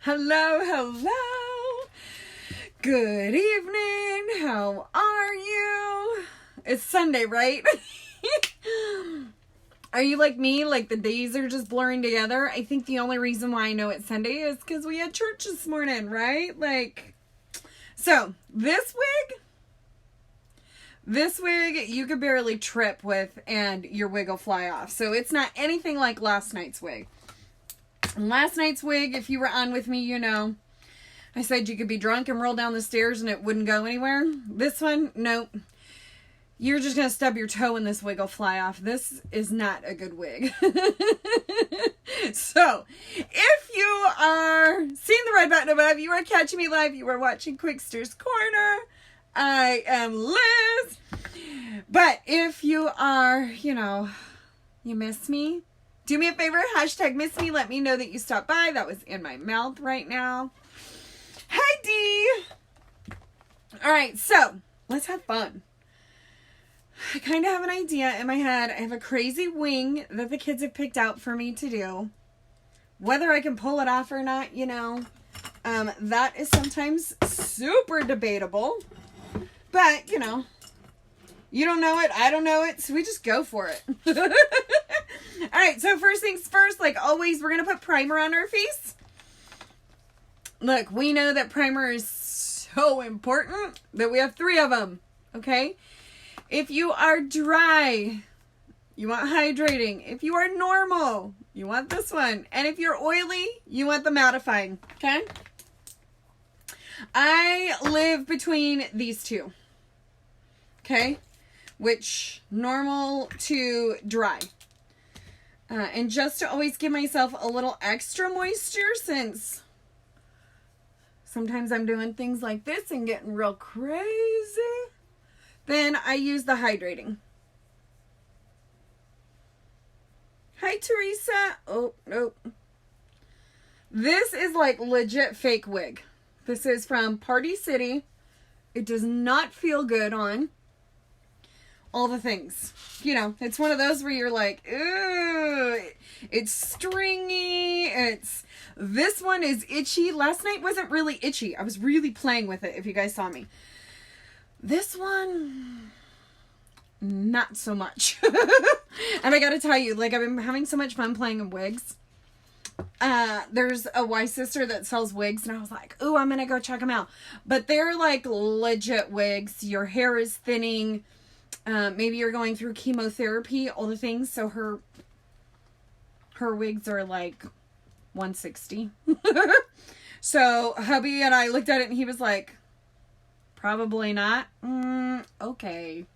Hello, hello. Good evening. How are you? It's Sunday, right? Are you like me? Like the days are just blurring together? I think the only reason why I know it's Sunday is because we had church this morning, right? So this wig you could barely trip with and your wig will fly off. So it's not anything like last night's wig. Last night's wig, if you were on with me, you know, I said you could be drunk and roll down the stairs and it wouldn't go anywhere. This one, nope. You're just going to stub your toe and this wig will fly off. This is not a good wig. So, if you are seeing the red button above, you are catching me live, you are watching Quickster's Corner. I am Liz. But if you are, you know, you miss me, do me a favor, hashtag miss me. Let me know that you stopped by. That was in my mouth right now. Hi, Dee. All right, so let's have fun. I kind of have an idea in my head. I have a crazy wing that the kids have picked out for me to do. Whether I can pull it off or not, you know, that is sometimes super debatable. But, you know, you don't know it, I don't know it, so we just go for it. Alright, so first things first, like always, we're going to put primer on our face. Look, we know that primer is so important that we have 3 of them, okay? If you are dry, you want hydrating. If you are normal, you want this one. And if you're oily, you want the mattifying, okay? I live between these two, okay? Which, normal to dry. And just to always give myself a little extra moisture, since sometimes I'm doing things like this and getting real crazy, then I use the hydrating. Hi, Teresa. Oh, nope. This is like legit fake wig. This is from Party City. It does not feel good on. All the things. You know, it's one of those where you're like, ooh, it's stringy. This one is itchy. Last night wasn't really itchy. I was really playing with it, if you guys saw me. This one, not so much. And I gotta tell you, like, I've been having so much fun playing in wigs. There's a wise sister that sells wigs, and I was like, ooh, I'm gonna go check them out. But they're like legit wigs. Your hair is thinning. Maybe you're going through chemotherapy, all the things. So her wigs are like $160. So hubby and I looked at it and he was like, probably not. Okay.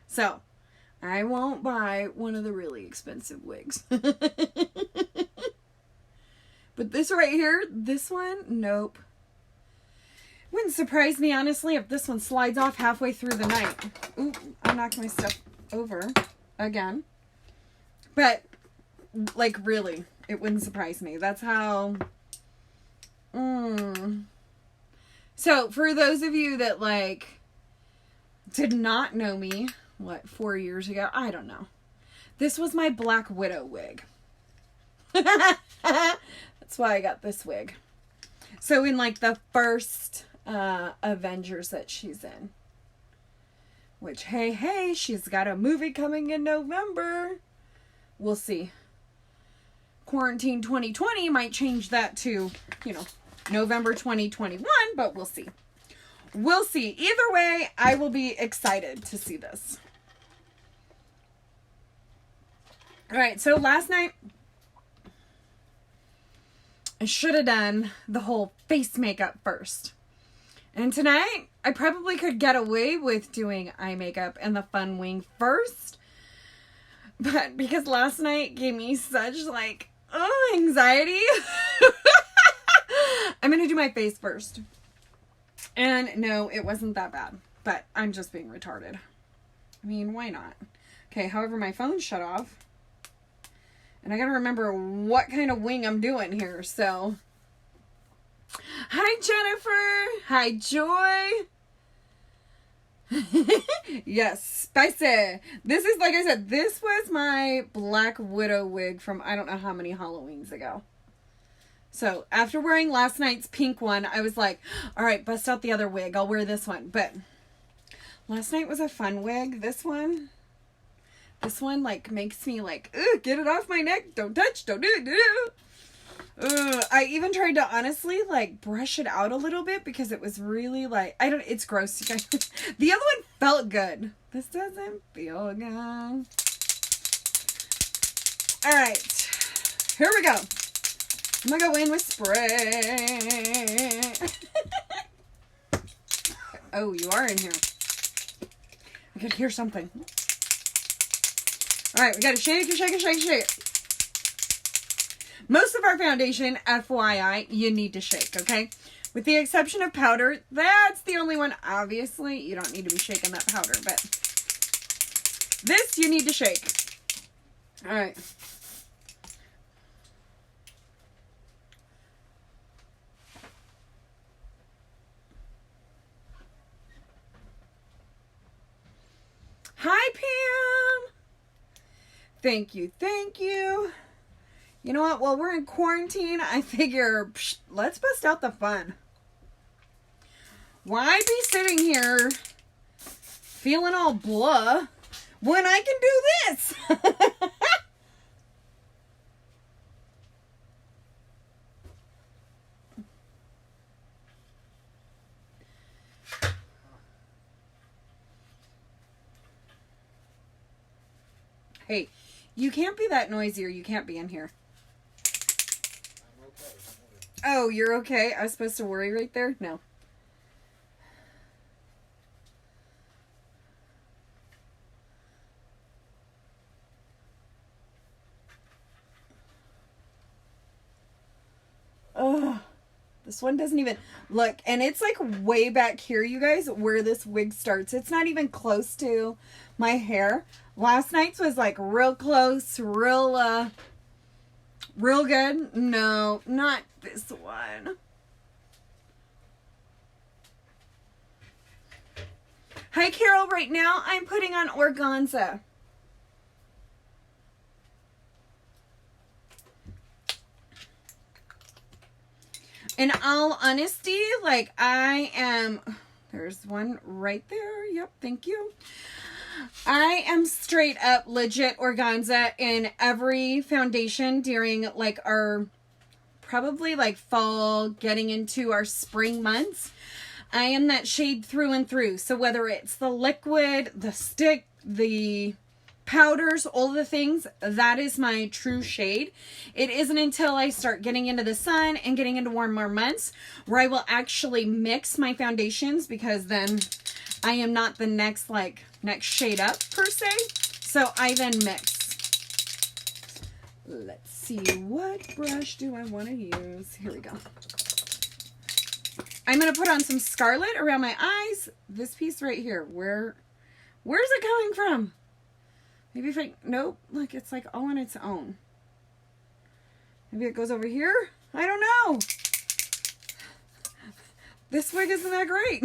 So I won't buy one of the really expensive wigs. But this right here, this one, nope. Wouldn't surprise me, honestly, if this one slides off halfway through the night. Ooh, I knocked my stuff over again. But, like, really, it wouldn't surprise me. That's how... So, for those of you that, like, did not know me, 4 years ago? I don't know. This was my Black Widow wig. That's why I got this wig. So, in, like, the first... Avengers that she's in, which hey, she's got a movie coming in November. We'll see. Quarantine 2020 might change that to, you know, November 2021, but we'll see. Either way, I will be excited to see this. All right, so last night I should have done the whole face makeup first. And tonight, I probably could get away with doing eye makeup and the fun wing first. But because last night gave me such, like, anxiety, I'm going to do my face first. And no, it wasn't that bad. But I'm just being retarded. I mean, why not? Okay, however, my phone shut off. And I got to remember what kind of wing I'm doing here, so... Hi, Jennifer. Hi, Joy. Yes, Spicy. This is, like I said, this was my Black Widow wig from I don't know how many Halloweens ago. So, after wearing last night's pink one, I was like, all right, bust out the other wig. I'll wear this one. But last night was a fun wig. This one, like, makes me like, ugh, get it off my neck. Don't touch. Don't do it. I even tried to honestly, like, brush it out a little bit because it was really, like, it's gross, you guys. The other one felt good. This doesn't feel good. All right. Here we go. I'm gonna go in with spray. Oh, you are in here. I could hear something. All right, we gotta shake it. Most of our foundation, FYI, you need to shake, okay? With the exception of powder, that's the only one. Obviously, you don't need to be shaking that powder, but this you need to shake. All right. Hi, Pam. Thank you. You know what? While we're in quarantine, I figure, let's bust out the fun. Why be sitting here feeling all blah when I can do this? Hey, you can't be that noisy or you can't be in here. Oh, you're okay? I was supposed to worry right there? No. Oh, this one doesn't even look, and it's like way back here, you guys, where this wig starts. It's not even close to my hair. Last night's was like real close, real good. No, not this one. Hi, Carol. Right now, I'm putting on Organza. In all honesty, like I am, there's one right there. Yep, thank you. I am straight up legit Organza in every foundation during like our probably like fall getting into our spring months. I am that shade through and through. So whether it's the liquid, the stick, the powders, all the things, that is my true shade. It isn't until I start getting into the sun and getting into warmer months where I will actually mix my foundations, because then I am not the next shade up per se. So I then mix. Let's see, what brush do I want to use? Here we go. I'm going to put on some Scarlet around my eyes. This piece right here, where's it coming from? Maybe if nope, look, it's like all on its own. Maybe it goes over here? I don't know. This wig isn't that great.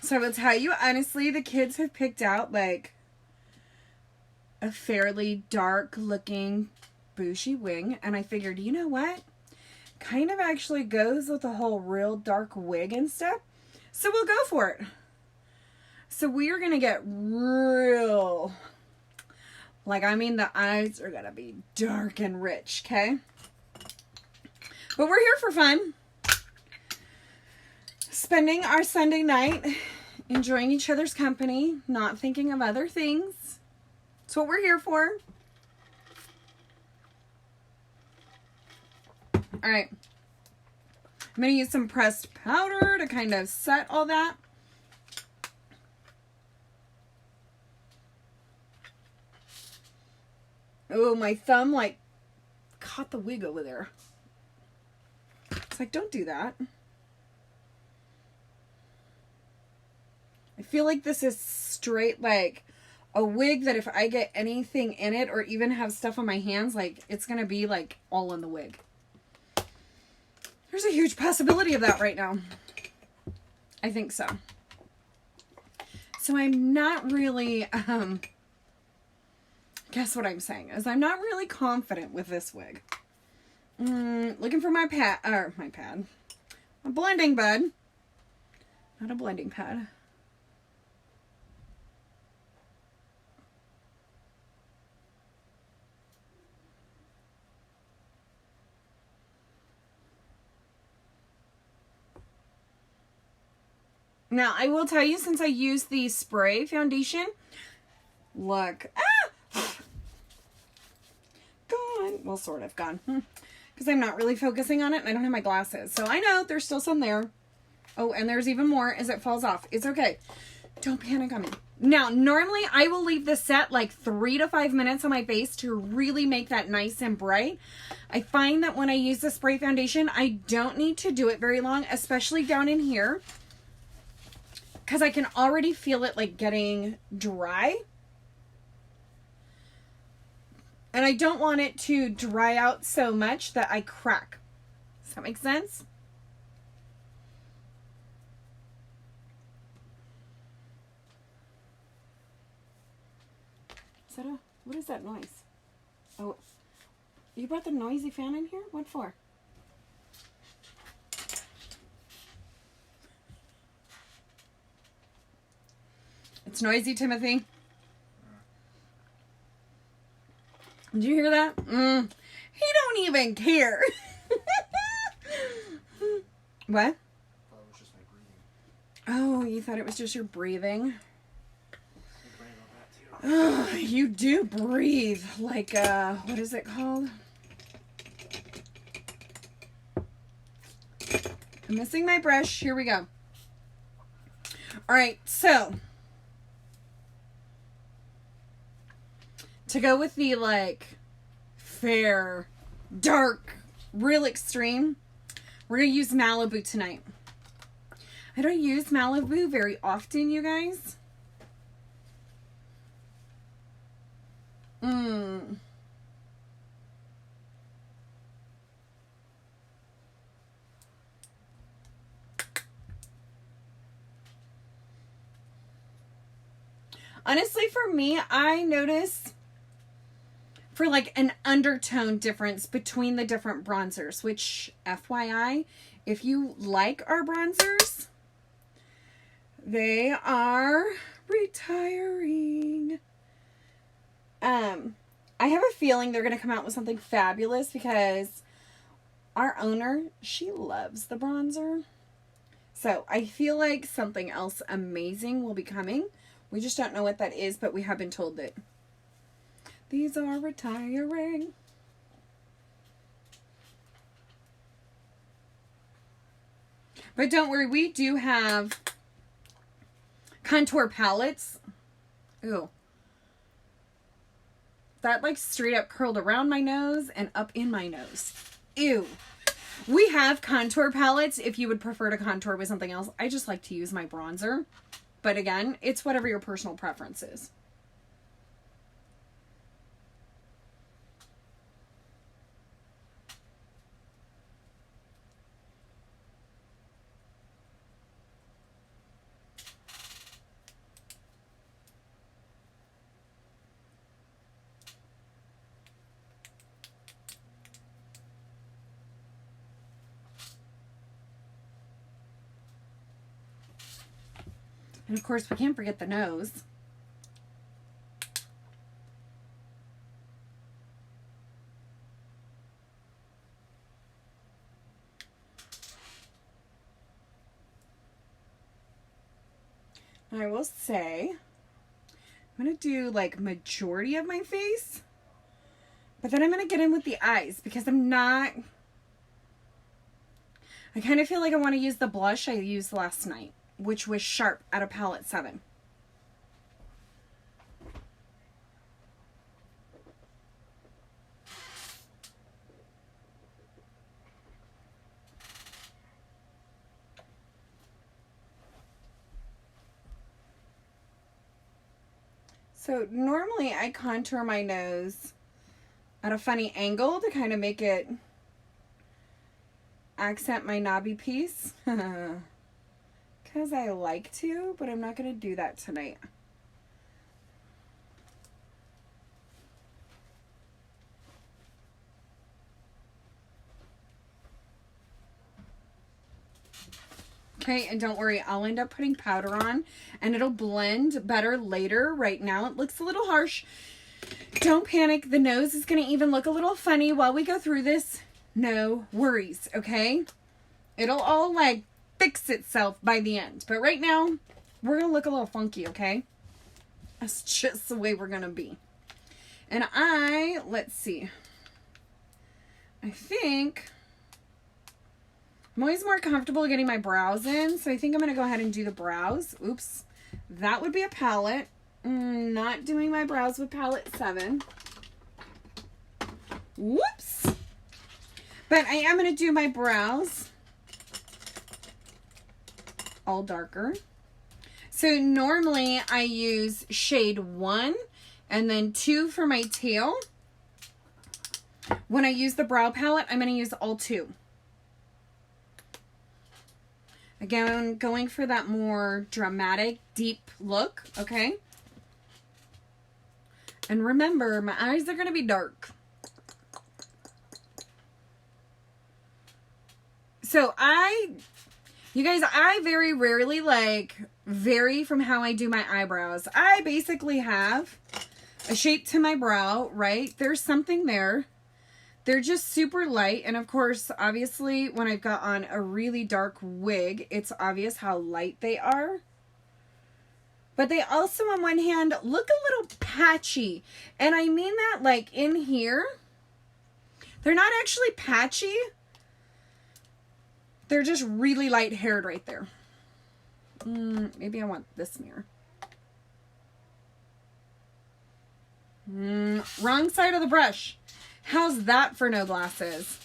So I will tell you, honestly, the kids have picked out, like, a fairly dark-looking bushy wing. And I figured, you know what? Kind of actually goes with the whole real dark wig and stuff. So we'll go for it. So we are going to get real, like, I mean, the eyes are going to be dark and rich, okay? But we're here for fun. Spending our Sunday night enjoying each other's company, not thinking of other things. That's what we're here for. All right. I'm going to use some pressed powder to kind of set all that. Oh, my thumb like caught the wig over there. It's like, don't do that. I feel like this is straight like a wig that if I get anything in it or even have stuff on my hands, like it's going to be like all in the wig. There's a huge possibility of that right now. I think so. So I'm not really, guess what I'm saying is I'm not really confident with this wig. Looking for my a blending bud. Not a blending pad. Now, I will tell you, since I used the spray foundation, look, gone. Well, sort of gone. Because I'm not really focusing on it and I don't have my glasses. So I know there's still some there. Oh, and there's even more as it falls off. It's okay. Don't panic on me. Now, normally I will leave this set like 3 to 5 minutes on my face to really make that nice and bright. I find that when I use the spray foundation, I don't need to do it very long, especially down in here. Because I can already feel it like getting dry. And I don't want it to dry out so much that I crack. Does that make sense? Is that what is that noise? Oh, you brought the noisy fan in here? What for? It's noisy, Timothy. Did you hear that? He don't even care. What? It was just my breathing. Oh, you thought it was just your breathing? Oh, you do breathe like what is it called? I'm missing my brush. Here we go. All right, so to go with the like fair, dark, real extreme, we're going to use Malibu tonight. I don't use Malibu very often, you guys. Honestly, for me, I notice for like an undertone difference between the different bronzers, which FYI, if you like our bronzers, they are retiring. I have a feeling they're going to come out with something fabulous because our owner, she loves the bronzer. So I feel like something else amazing will be coming. We just don't know what that is, but we have been told that these are retiring. But don't worry, we do have contour palettes. Ooh. That like straight up curled around my nose and up in my nose. Ew. We have contour palettes if you would prefer to contour with something else. I just like to use my bronzer. But again, it's whatever your personal preference is. And of course, we can't forget the nose. And I will say, I'm going to do like majority of my face. But then I'm going to get in with the eyes because I I kind of feel like I want to use the blush I used last night, which was Sharp out of palette 7. So normally I contour my nose at a funny angle to kind of make it accent my knobby piece. Because I like to, but I'm not going to do that tonight. Okay, and don't worry, I'll end up putting powder on and it'll blend better later. Right now it looks a little harsh. Don't panic. The nose is going to even look a little funny while we go through this. No worries, okay? It'll all like fix itself by the end. But right now, we're going to look a little funky, okay? That's just the way we're going to be. And let's see. I think I'm always more comfortable getting my brows in, so I think I'm going to go ahead and do the brows. Oops. That would be a palette. Not doing my brows with palette 7. Whoops. But I am going to do my brows all darker. So normally I use shade 1 and then 2 for my tail. When I use the brow palette, I'm going to use all 2. Again, going for that more dramatic, deep look, okay? And remember, my eyes are going to be dark. So you guys, I very rarely vary from how I do my eyebrows. I basically have a shape to my brow, right? There's something there. They're just super light. And of course, obviously, when I've got on a really dark wig, it's obvious how light they are. But they also, on one hand, look a little patchy. And I mean that like in here. They're not actually patchy. They're just really light haired right there. Maybe I want this mirror. Wrong side of the brush. How's that for no glasses?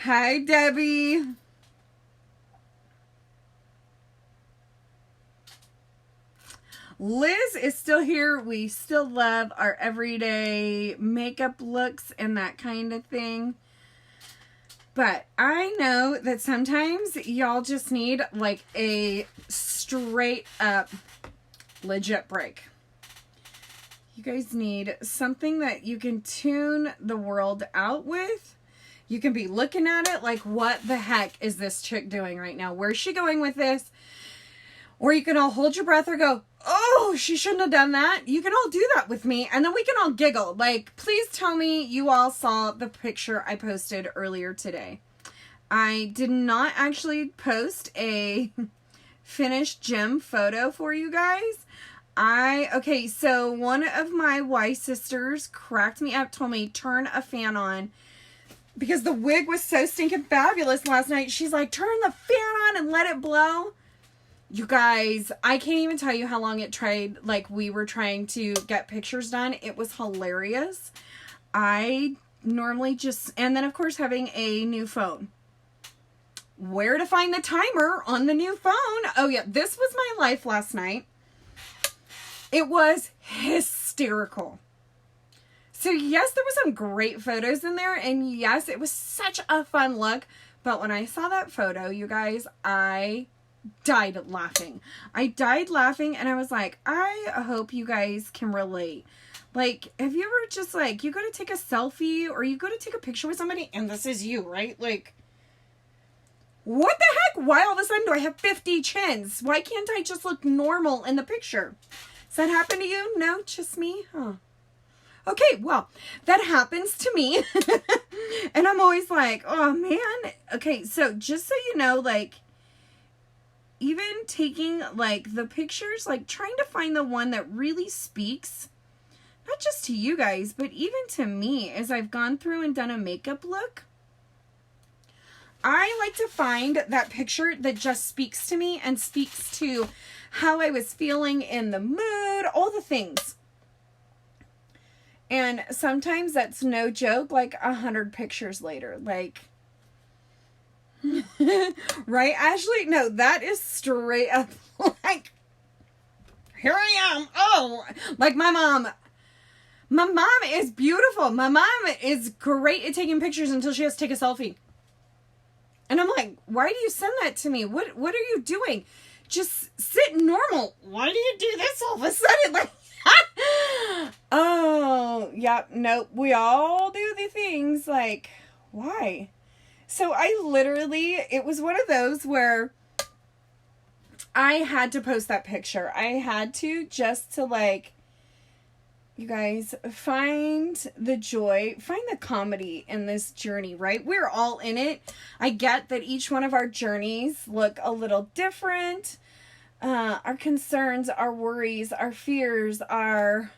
Hi, Debbie. Liz is still here. We still love our everyday makeup looks and that kind of thing. But I know that sometimes y'all just need like a straight up legit break. You guys need something that you can tune the world out with. You can be looking at it like, what the heck is this chick doing right now? Where's she going with this? Or you can all hold your breath or go, oh, she shouldn't have done that. You can all do that with me. And then we can all giggle. Like, please tell me you all saw the picture I posted earlier today. I did not actually post a finished gym photo for you guys. Okay, so one of my Y sisters cracked me up, told me, turn a fan on. Because the wig was so stinking fabulous last night. She's like, turn the fan on and let it blow. You guys, I can't even tell you how long it tried. Like, we were trying to get pictures done. It was hilarious. I normally just, and then of course having a new phone. Where to find the timer on the new phone? Oh yeah, this was my life last night. It was hysterical. So yes, there were some great photos in there, and yes, it was such a fun look. But when I saw that photo, you guys, I died laughing. I died laughing, and I was like, I hope you guys can relate. Like, have you ever just like, you go to take a selfie or you go to take a picture with somebody and this is you, right? Like, what the heck? Why all of a sudden do I have 50 chins? Why can't I just look normal in the picture? Does that happen to you? No, just me? Huh. Okay, well, that happens to me. And I'm always like, oh man. Okay, so just so you know, like, even taking like the pictures, like trying to find the one that really speaks. not just to you guys, but even to me, as I've gone through and done a makeup look, I like to find that picture that just speaks to me and speaks to how I was feeling in the mood, all the things. And sometimes that's no joke, like 100 pictures later, like, right, Ashley? No, that is straight up, like, here I am. Oh, like my mom. My mom is beautiful. My mom is great at taking pictures until she has to take a selfie. And I'm like, why do you send that to me? What are you doing? Just sit normal. Why do you do this all of a sudden? Like, oh, yep, nope. We all do the things like, why? So I literally, it was one of those where I had to post that picture. I had to, just to, like, you guys, find the joy, find the comedy in this journey, right? We're all in it. I get that each one of our journeys look a little different. Our concerns, our worries, our fears, our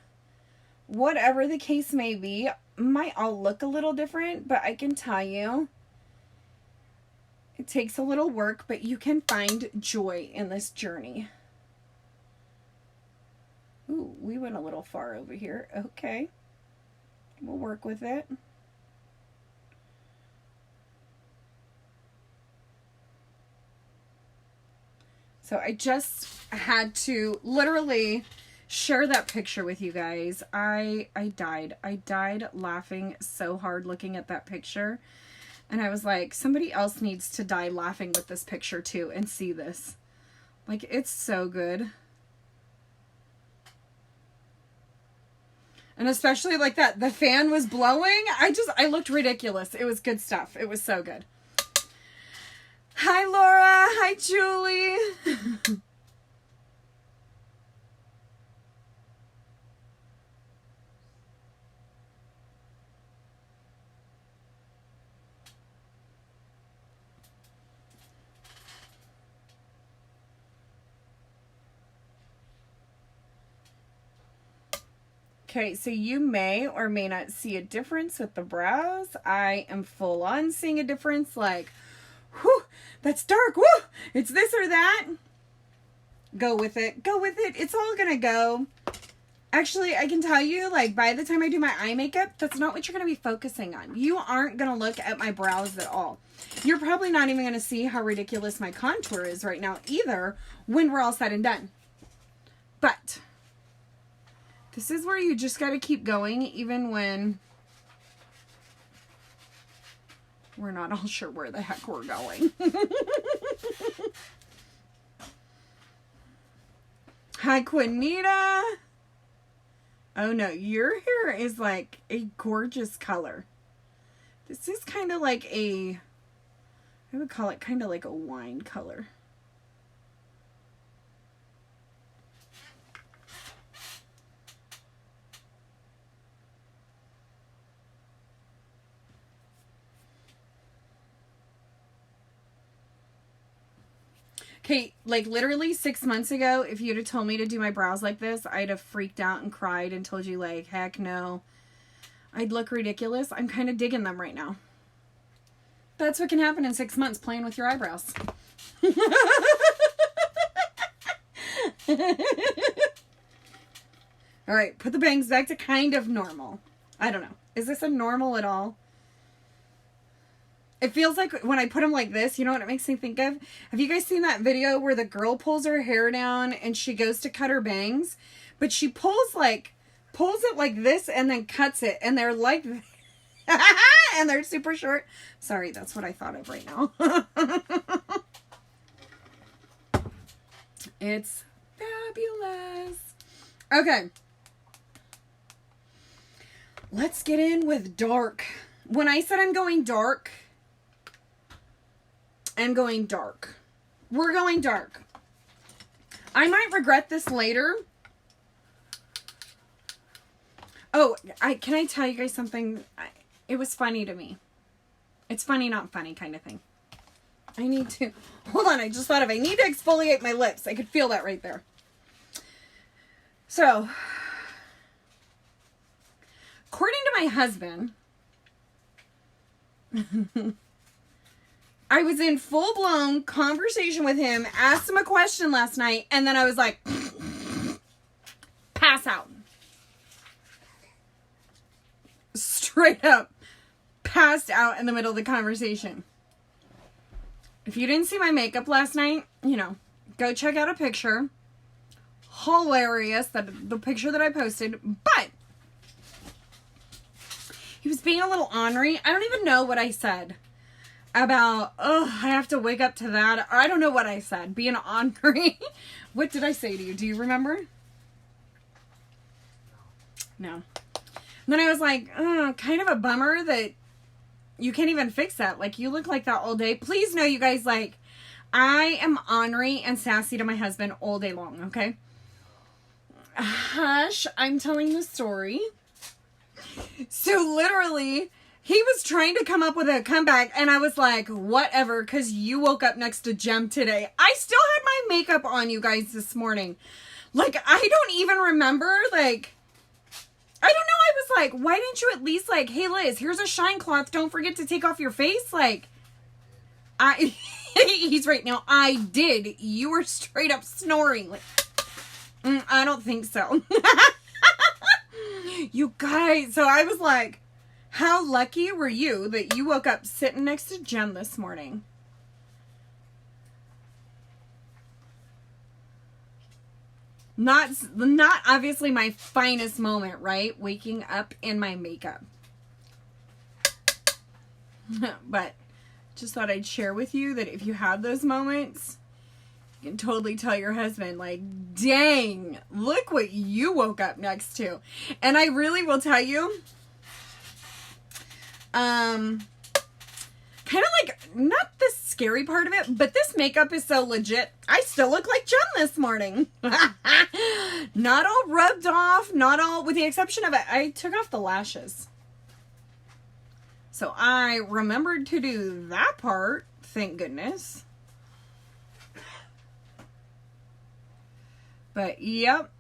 whatever the case may be, might all look a little different, but I can tell you, it takes a little work, but you can find joy in this journey. Ooh, we went a little far over here. Okay. We'll work with it. So I just had to literally share that picture with you guys. I died. I died laughing so hard looking at that picture. And I was like, somebody else needs to die laughing with this picture too and see this. Like, it's so good. And especially like that, the fan was blowing. I looked ridiculous. It was good stuff. It was so good. Hi, Laura. Hi, Julie. Okay, so you may or may not see a difference with the brows. I am full on seeing a difference, like, whew, that's dark, whew, it's this or that. Go with it. Go with it. It's all gonna go. Actually, I can tell you, like, by the time I do my eye makeup, that's not what you're gonna be focusing on. You aren't gonna look at my brows at all. You're probably not even gonna see how ridiculous my contour is right now either when we're all said and done. But this is where you just got to keep going, even when we're not all sure where the heck we're going. Hi, Quinita. Oh, no. Your hair is like a gorgeous color. This is kind of like I would call it kind of like a wine color. Okay, like literally 6 months ago, if you'd have told me to do my brows like this, I'd have freaked out and cried and told you, like, heck no. I'd look ridiculous. I'm kind of digging them right now. That's what can happen in 6 months, playing with your eyebrows. All right, put the bangs back to kind of normal. I don't know. Is this a normal at all? It feels like when I put them like this, you know what it makes me think of? Have you guys seen that video where the girl pulls her hair down and she goes to cut her bangs? But she pulls it like this and then cuts it. And they're like, and they're super short. Sorry, that's what I thought of right now. It's fabulous. Okay. Let's get in with dark. When I said I'm going dark, I'm going dark. We're going dark. I might regret this later. Oh, can I tell you guys something? It was funny to me. It's funny, not funny kind of thing. I need to, hold on, I just thought of, I need to exfoliate my lips. I could feel that right there. So, according to my husband, I was in full-blown conversation with him, asked him a question last night, and then I was like, pass out. Straight up passed out in the middle of the conversation. If you didn't see my makeup last night, you know, go check out a picture. Hilarious, the picture that I posted, but he was being a little ornery. I don't even know what I said about, I have to wake up to that. I don't know what I said. Being ornery. What did I say to you? Do you remember? No. And then I was like, kind of a bummer that you can't even fix that. Like, you look like that all day. Please know, you guys, like, I am ornery and sassy to my husband all day long, okay? Hush, I'm telling the story. So literally, he was trying to come up with a comeback, and I was like, whatever, because you woke up next to Jem today. I still had my makeup on, you guys, this morning. Like, I don't even remember, like, I don't know, I was like, why didn't you at least, like, hey, Liz, here's a shine cloth, don't forget to take off your face, like, he's right now, I did, you were straight up snoring, like, I don't think so. You guys, so I was like, how lucky were you that you woke up sitting next to Jen this morning? Not obviously my finest moment, right? Waking up in my makeup. But just thought I'd share with you that if you have those moments, you can totally tell your husband, like, dang, look what you woke up next to. And I really will tell you, kind of like, not the scary part of it, but this makeup is so legit. I still look like Jen this morning. Not all rubbed off, not all, with the exception of it, I took off the lashes. So I remembered to do that part, thank goodness. But, yep.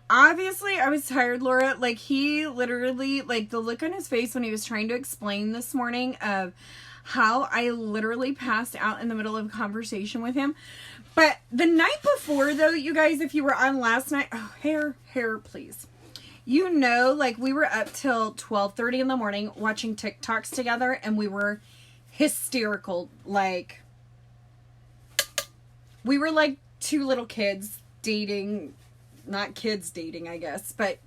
Obviously, I was tired, Laura. Like, he literally, like, the look on his face when he was trying to explain this morning of how I literally passed out in the middle of a conversation with him. But the night before, though, you guys, if you were on last night, hair, please. You know, like, we were up till 12:30 in the morning watching TikToks together, and we were hysterical, like... We were like two little kids dating, not kids dating, I guess, but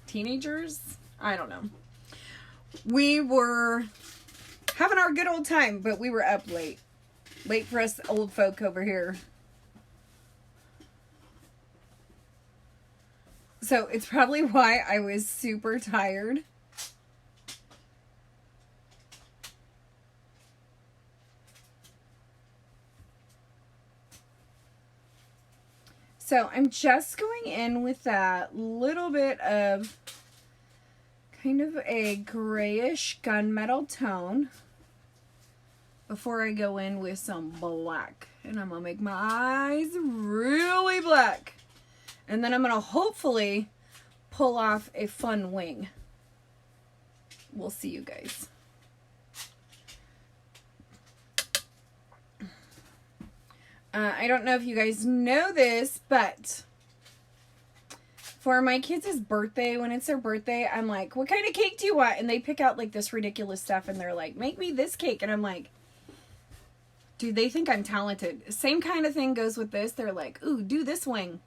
teenagers? I don't know. We were having our good old time, but we were up late. Late for us old folk over here. So it's probably why I was super tired. So I'm just going in with that little bit of kind of a grayish gunmetal tone before I go in with some black. And I'm going to make my eyes really black. And then I'm going to hopefully pull off a fun wing. We'll see, you guys. I don't know if you guys know this, but for my kids' birthday, when it's their birthday, I'm like, what kind of cake do you want? And they pick out like this ridiculous stuff and they're like, make me this cake. And I'm like, dude, they think I'm talented. Same kind of thing goes with this. They're like, ooh, do this wing.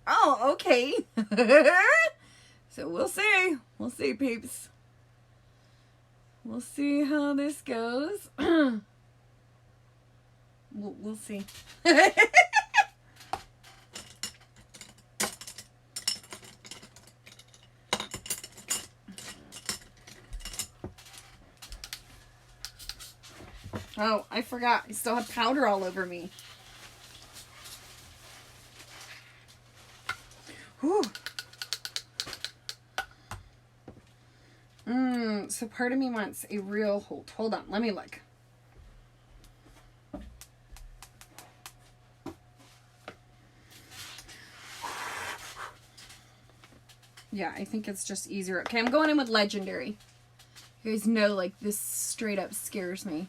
Oh, okay. So we'll see. We'll see, peeps. We'll see how this goes. We'll see. Oh, I forgot. I still have powder all over me. Whew. So part of me wants a real hold. Hold on. Let me look. Yeah, I think it's just easier. Okay, I'm going in with Legendary. You guys know, like, this straight up scares me.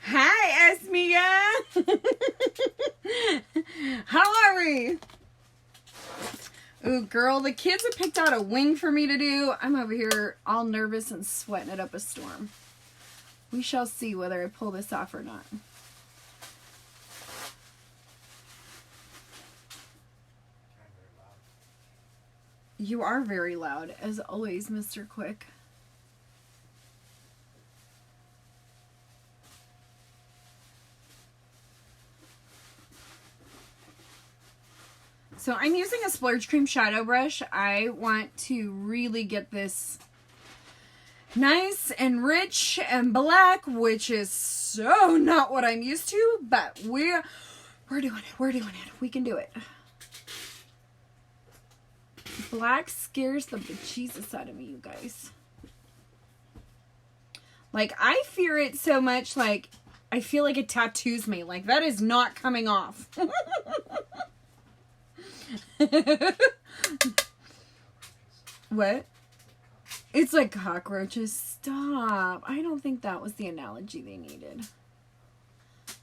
Hi, Esmia. How are we? Ooh, girl, the kids have picked out a wing for me to do. I'm over here all nervous and sweating it up a storm. We shall see whether I pull this off or not. You are very loud, as always, Mr. Quick. So I'm using a Splurge Cream Shadow Brush. I want to really get this nice and rich and black, which is so not what I'm used to, but we're doing it. We're doing it. We can do it. Black scares the bejesus out of me, you guys. Like, I fear it so much, like, I feel like it tattoos me. Like, that is not coming off. What? It's like cockroaches. Stop. I don't think that was the analogy they needed.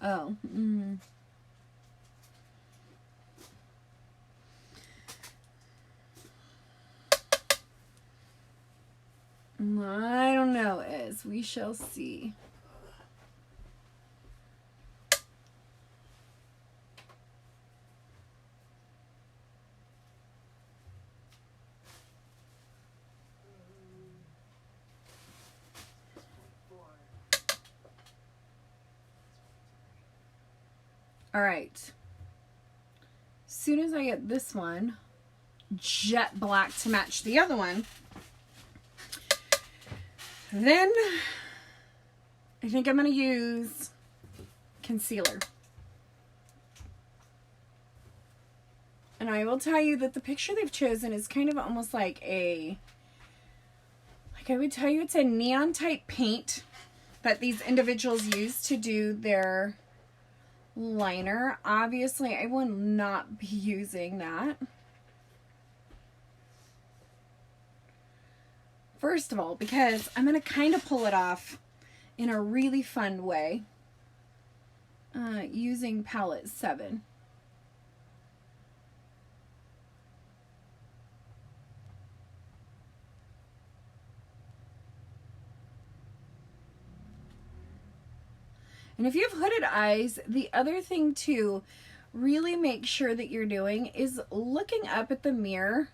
Oh. I don't know, as we shall see. All right. As soon as I get this one jet black to match the other one, then I think I'm going to use concealer. And I will tell you that the picture they've chosen is kind of almost like I would tell you it's a neon type paint that these individuals use to do their liner. Obviously, I will not be using that. First of all, because I'm going to kind of pull it off in a really fun way using palette 7. And if you have hooded eyes, the other thing to really make sure that you're doing is looking up at the mirror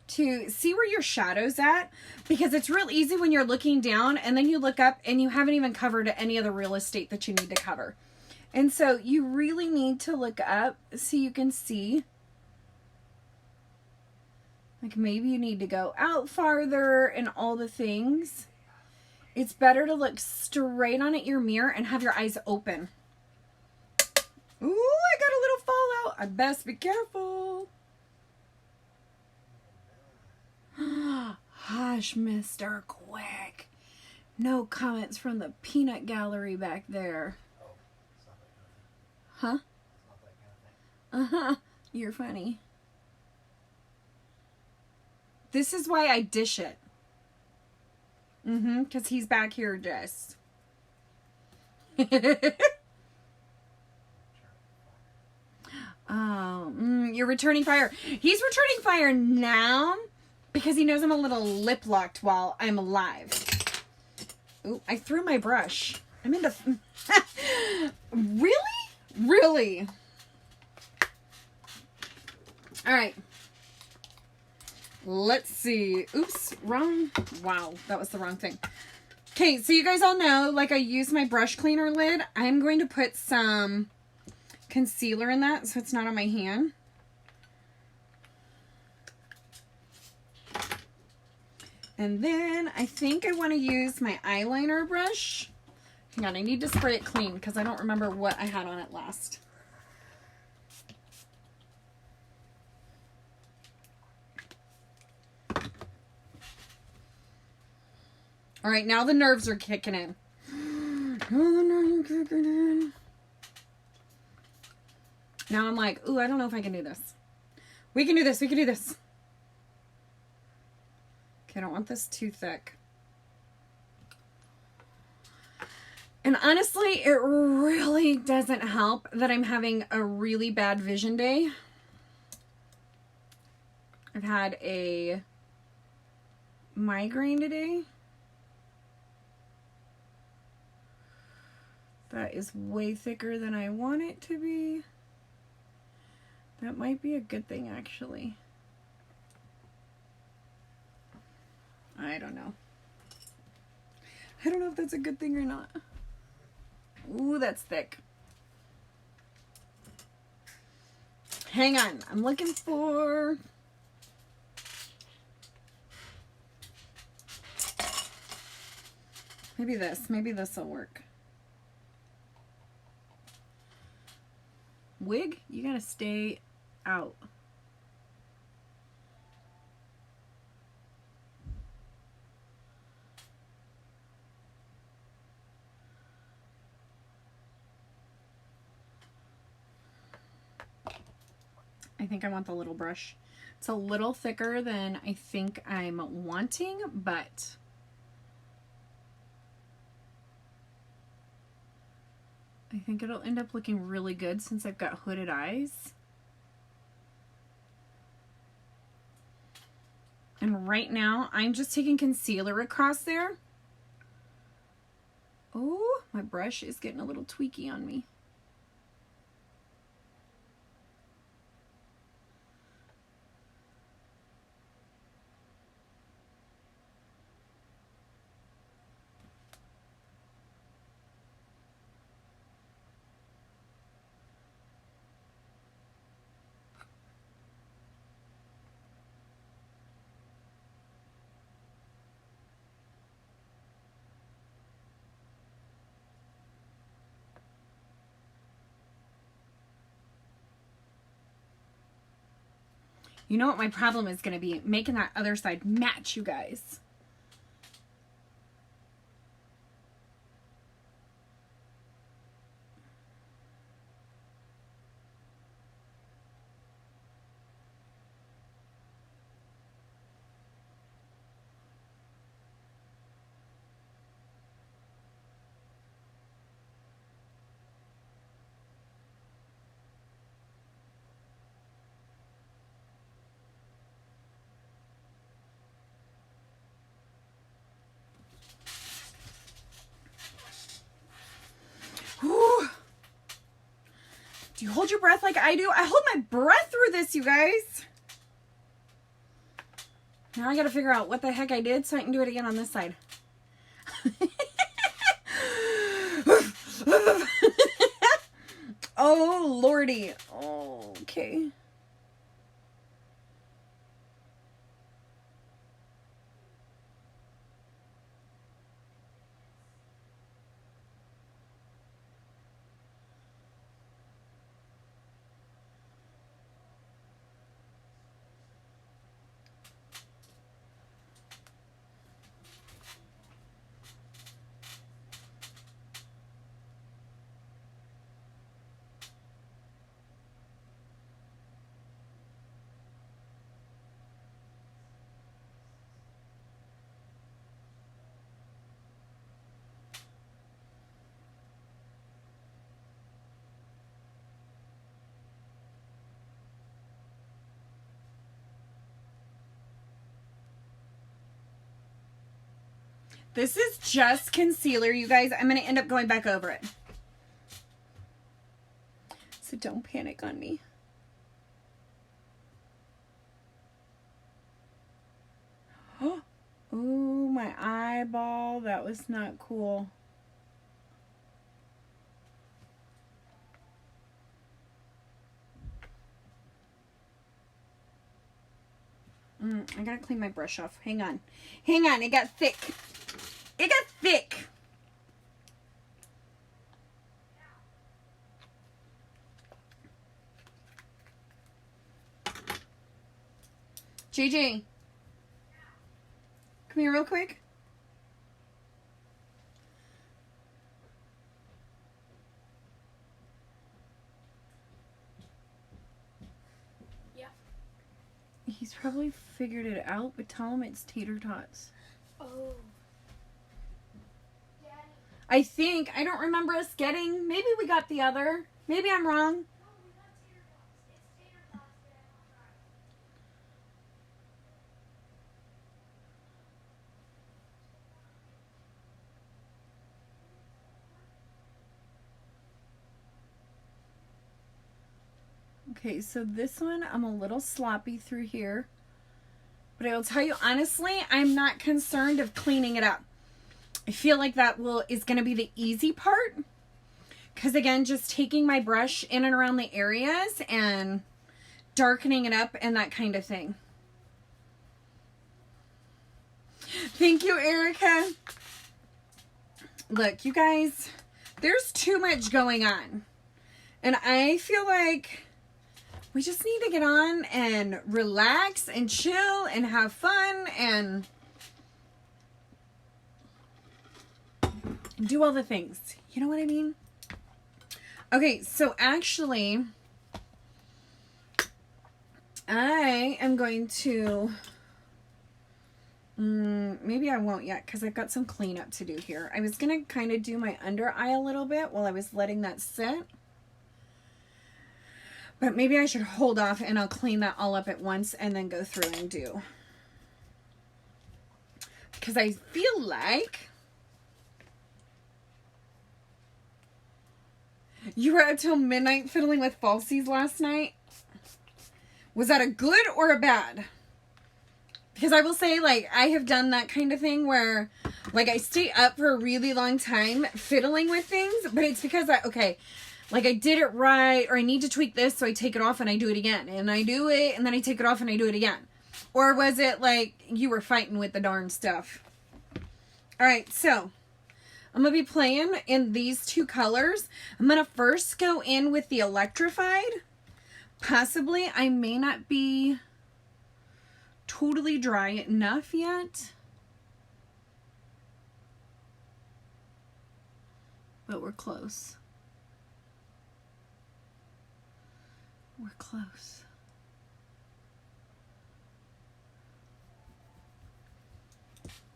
to see where your shadow's at, because it's real easy when you're looking down and then you look up and you haven't even covered any of the real estate that you need to cover. And so you really need to look up so you can see. Like, maybe you need to go out farther and all the things. It's better to look straight on at your mirror and have your eyes open. Ooh, I got a little fallout. I best be careful. Hush, Mr. Quick. No comments from the peanut gallery back there. Huh? Uh-huh. You're funny. This is why I dish it. Because he's back here just. Oh, you're returning fire. He's returning fire now because he knows I'm a little lip locked while I'm alive. Ooh, I threw my brush. I'm into. Really? Really? All right. Let's see. Oops, wrong. Wow, that was the wrong thing. Okay, so you guys all know, like I use my brush cleaner lid. I'm going to put some concealer in that so it's not on my hand. And then I think I want to use my eyeliner brush. Hang on, I need to spray it clean because I don't remember what I had on it last. All right, now the nerves are kicking in. Now I'm like, ooh, I don't know if I can do this. We can do this. We can do this. Okay, I don't want this too thick. And honestly, it really doesn't help that I'm having a really bad vision day. I've had a migraine today. That is way thicker than I want it to be. That might be a good thing, actually. I don't know. I don't know if that's a good thing or not. Ooh, that's thick. Hang on. I'm looking for... maybe this. Maybe this will work. Wig, you gotta stay out. I think I want the little brush. It's a little thicker than I think I'm wanting, but I think it'll end up looking really good since I've got hooded eyes. And right now, I'm just taking concealer across there. Oh, my brush is getting a little tweaky on me. You know what my problem is going to be? Making that other side match, you guys. Whew. Do you hold your breath like I do? I hold my breath through this, you guys. Now I gotta figure out what the heck I did so I can do it again on this side. Oh, lordy. Oh, okay. This is just concealer, you guys. I'm going to end up going back over it. So don't panic on me. eyeball. That was not cool. I gotta clean my brush off. Hang on. Hang on. It got thick. It got thick. JJ. Come here real quick. He's probably figured it out, but tell him it's tater tots. Oh. Daddy. I think, I don't remember us getting, maybe we got the other. Maybe I'm wrong. No, we got tater tots. It's tater tots that I want to try. Okay, so this one, I'm a little sloppy through here. But I will tell you, honestly, I'm not concerned of cleaning it up. I feel like that is going to be the easy part. Because again, just taking my brush in and around the areas and darkening it up and that kind of thing. Thank you, Erica. Look, you guys, there's too much going on. And I feel like we just need to get on and relax and chill and have fun and do all the things. You know what I mean? Okay, so actually, I am going to, maybe I won't yet because I've got some cleanup to do here. I was going to kind of do my under eye a little bit while I was letting that sit. But maybe I should hold off and I'll clean that all up at once and then go through and do. Because I feel like you were up till midnight fiddling with falsies last night. Was that a good or a bad? Because I will say, like, I have done that kind of thing where, like, I stay up for a really long time fiddling with things. But it's because like I did it right, or I need to tweak this, so I take it off and I do it again. And I do it, and then I take it off and I do it again. Or was it like you were fighting with the darn stuff? Alright, so I'm going to be playing in these two colors. I'm going to first go in with the Electrified. Possibly, I may not be totally dry enough yet. But we're close. We're close.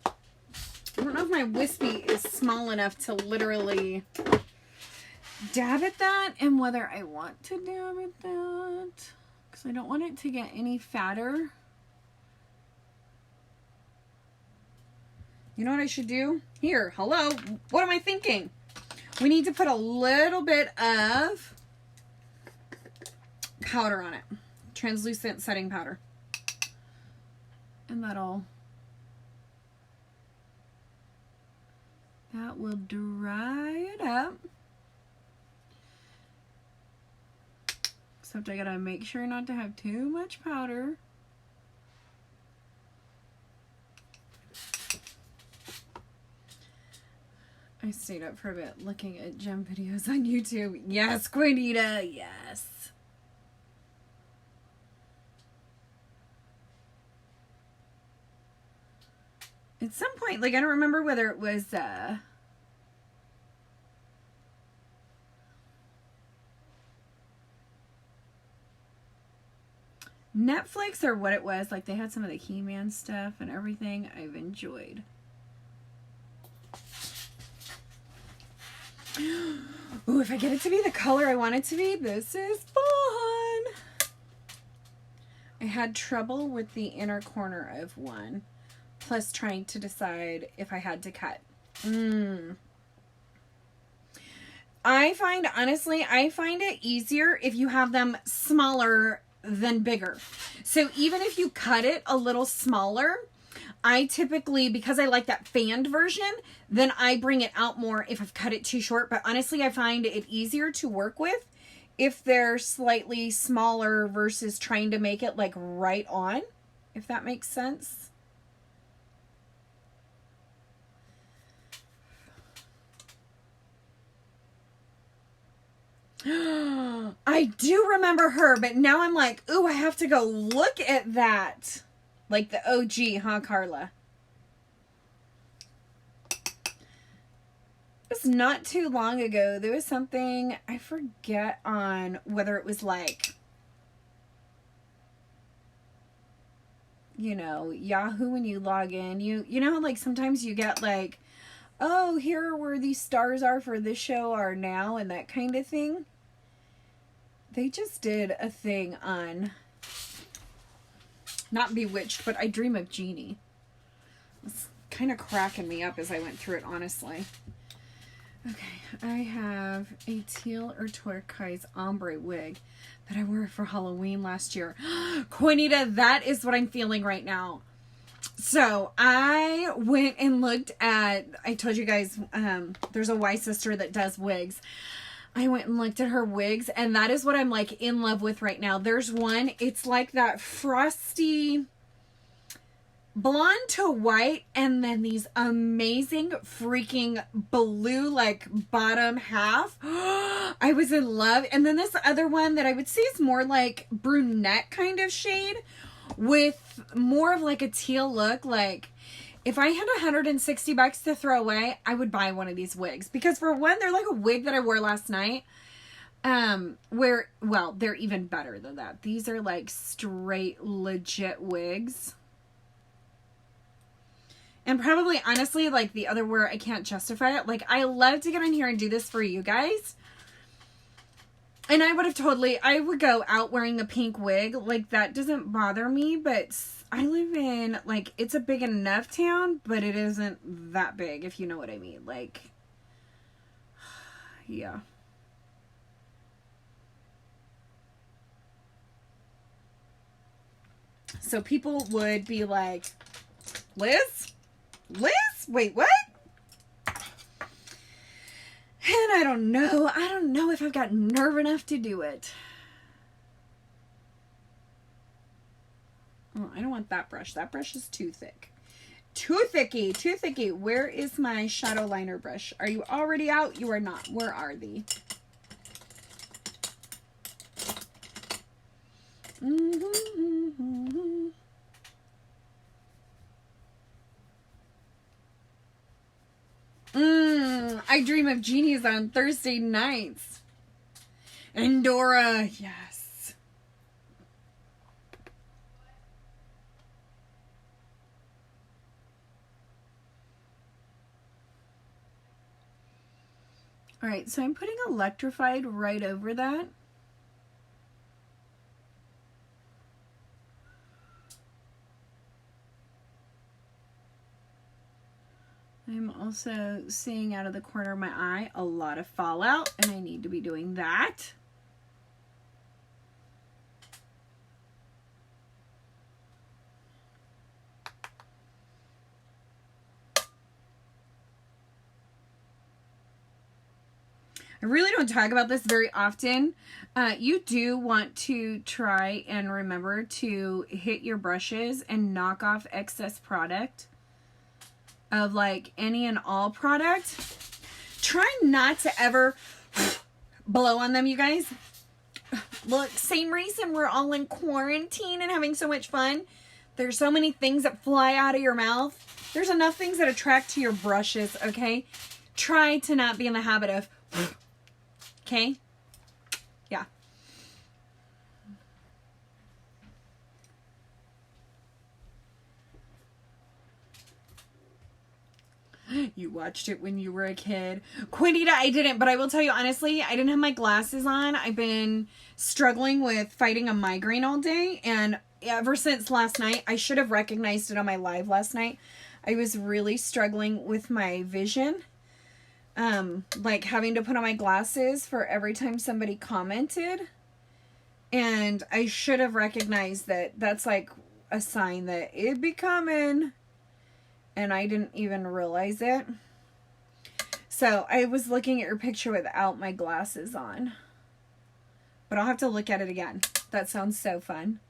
I don't know if my wispy is small enough to literally dab at that and whether I want to dab at that because I don't want it to get any fatter. You know what I should do? Here, hello. What am I thinking? We need to put a little bit of powder on it. Translucent setting powder. And that will dry it up. Except I gotta make sure not to have too much powder. I stayed up for a bit looking at gem videos on YouTube. Yes, Quinita, yes. At some point, like, I don't remember whether it was, Netflix or what it was. Like, they had some of the He-Man stuff and everything I've enjoyed. Ooh, if I get it to be the color I want it to be, this is fun. I had trouble with the inner corner of one. Plus trying to decide if I had to cut. I find it easier if you have them smaller than bigger. So even if you cut it a little smaller, I typically, because I like that fanned version, then I bring it out more if I've cut it too short. But honestly, I find it easier to work with if they're slightly smaller versus trying to make it like right on, if that makes sense. I do remember her, but now I'm like, ooh, I have to go look at that. Like the OG, huh, Carla? It was not too long ago. There was something, I forget on whether it was like, you know, Yahoo when you log in. You know, like sometimes you get like, oh, here are where these stars are for this show are now and that kind of thing. They just did a thing on, not Bewitched, but I Dream of Jeannie. It's kind of cracking me up as I went through it, honestly. Okay, I have a teal or turquoise ombre wig that I wore for Halloween last year. Juanita, that is what I'm feeling right now. So I went and looked at, I told you guys, there's a Y sister that does wigs. I went and looked at her wigs, and that is what I'm like in love with right now. There's one, it's like that frosty blonde to white, and then these amazing freaking blue like bottom half. I was in love. And then this other one that I would say is more like brunette kind of shade with more of like a teal look. Like if I had $160 to throw away, I would buy one of these wigs. Because for one, they're like a wig that I wore last night. Well, they're even better than that. These are like straight, legit wigs. And probably, honestly, like the other where I can't justify it. Like, I love to get on here and do this for you guys. And I would go out wearing a pink wig. Like, that doesn't bother me. But I live in, like, it's a big enough town, but it isn't that big, if you know what I mean. Like, yeah. So people would be like, Liz? Wait, what? And I don't know if I've got nerve enough to do it. Oh, I don't want that brush. That brush is too thick. Too thicky. Where is my shadow liner brush? Are you already out? You are not. Where are they? I Dream of Jeannie's on Thursday nights. And Dora, yes. Alright, so I'm putting Electrified right over that. I'm also seeing out of the corner of my eye a lot of fallout, and I need to be doing that. I really don't talk about this very often. You do want to try and remember to hit your brushes and knock off excess product of like any and all product. Try not to ever blow on them, you guys. Look, same reason we're all in quarantine and having so much fun. There's so many things that fly out of your mouth. There's enough things that attract to your brushes, okay? Try to not be in the habit of, okay? Yeah. You watched it when you were a kid. Quinita, I didn't, but I will tell you honestly, I didn't have my glasses on. I've been struggling with fighting a migraine all day, and ever since last night, I should have recognized it on my live last night. I was really struggling with my vision. Like having to put on my glasses for every time somebody commented. And I should have recognized that that's like a sign that it'd be coming. and I didn't even realize it. So I was looking at your picture without my glasses on. But I'll have to look at it again. That sounds so fun.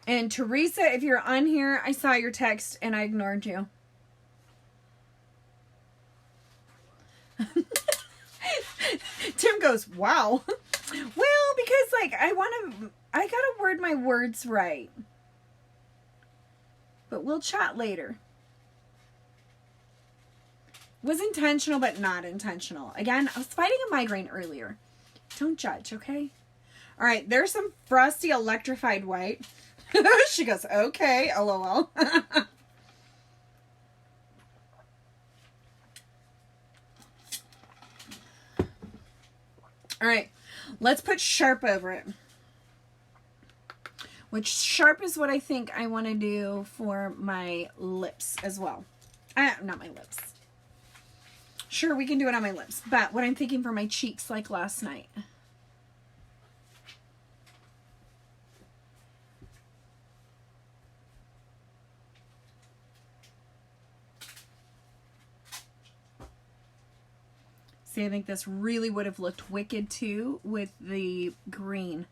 And Teresa, if you're on here, I saw your text and I ignored you. Tim goes, wow. Well, because like I gotta word my words right. But we'll chat later. Was intentional, but not intentional. Again, I was fighting a migraine earlier. Don't judge, okay? All right, there's some frosty electrified white. She goes, okay, LOL. All right, let's put sharp over it. Which sharp is what I think I want to do for my lips as well. Not my lips. Sure, we can do it on my lips. But what I'm thinking for my cheeks like last night. See, I think this really would have looked wicked too with the green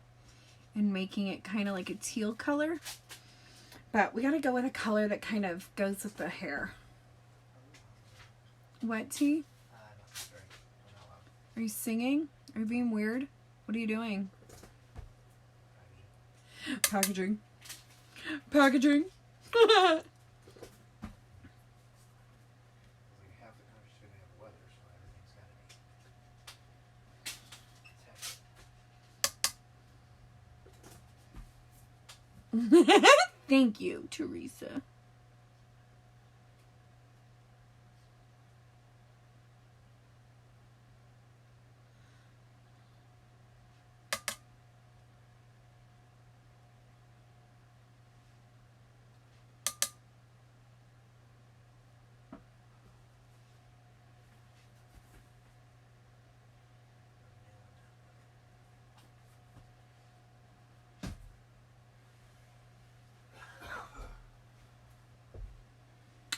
and making it kind of like a teal color. But we got to go with a color that kind of goes with the hair. What, T? No, sorry. I'm not allowed. Are you singing? Are you being weird? What are you doing? Packaging. Packaging. Like half the country's gonna have weather, so everything's gotta be. Thank you, Teresa.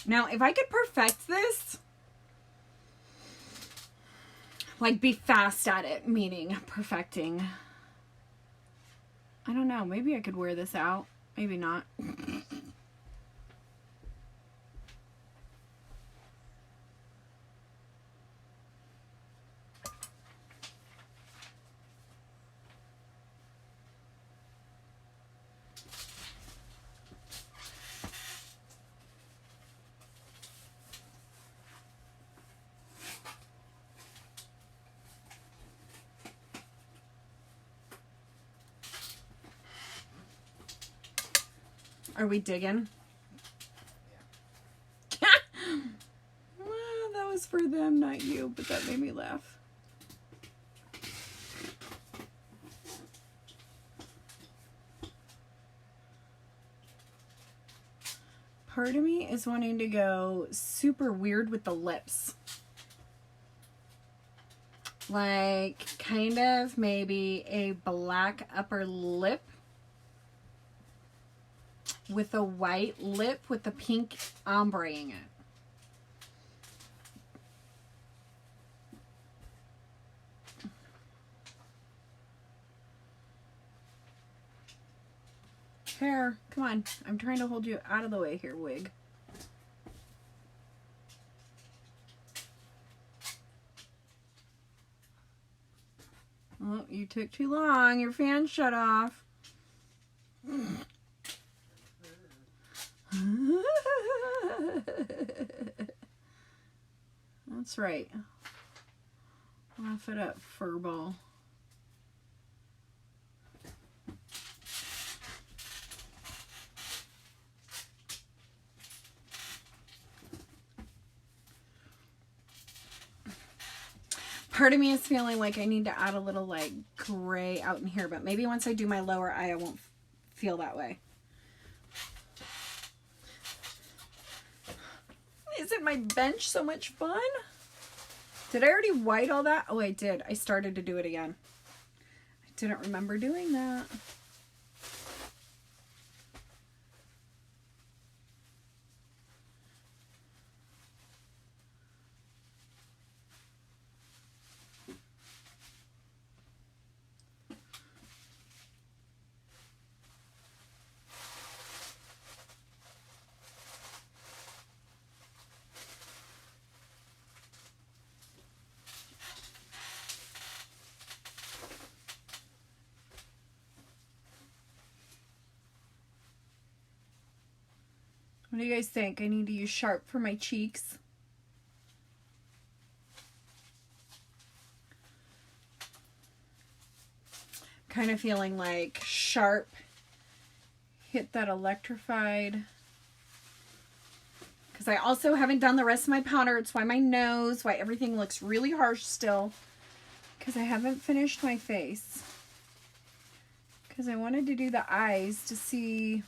Now, if I could perfect this, like be fast at it, meaning perfecting. I don't know, maybe I could wear this out. Maybe not. Are we digging? Yeah. Well, that was for them, not you, but that made me laugh. Part of me is wanting to go super weird with the lips. Like, kind of maybe a black upper lip with a white lip with the pink ombreing it. Hair, come on. I'm trying to hold you out of the way here, wig. Oh, you took too long. Your fan shut off. That's right. Laugh it up, furball. Part of me is feeling like I need to add a little like gray out in here, but maybe once I do my lower eye, I won't feel that way. Isn't my bench so much fun? Did I already white all that? Oh, I did. I started to do it again. Didn't remember doing that. What do you guys think? I need to use sharp for my cheeks. Kind of feeling like sharp hit that electrified. Because I also haven't done the rest of my powder. It's why my nose, why everything looks really harsh still. Because I haven't finished my face. Because I wanted to do the eyes to see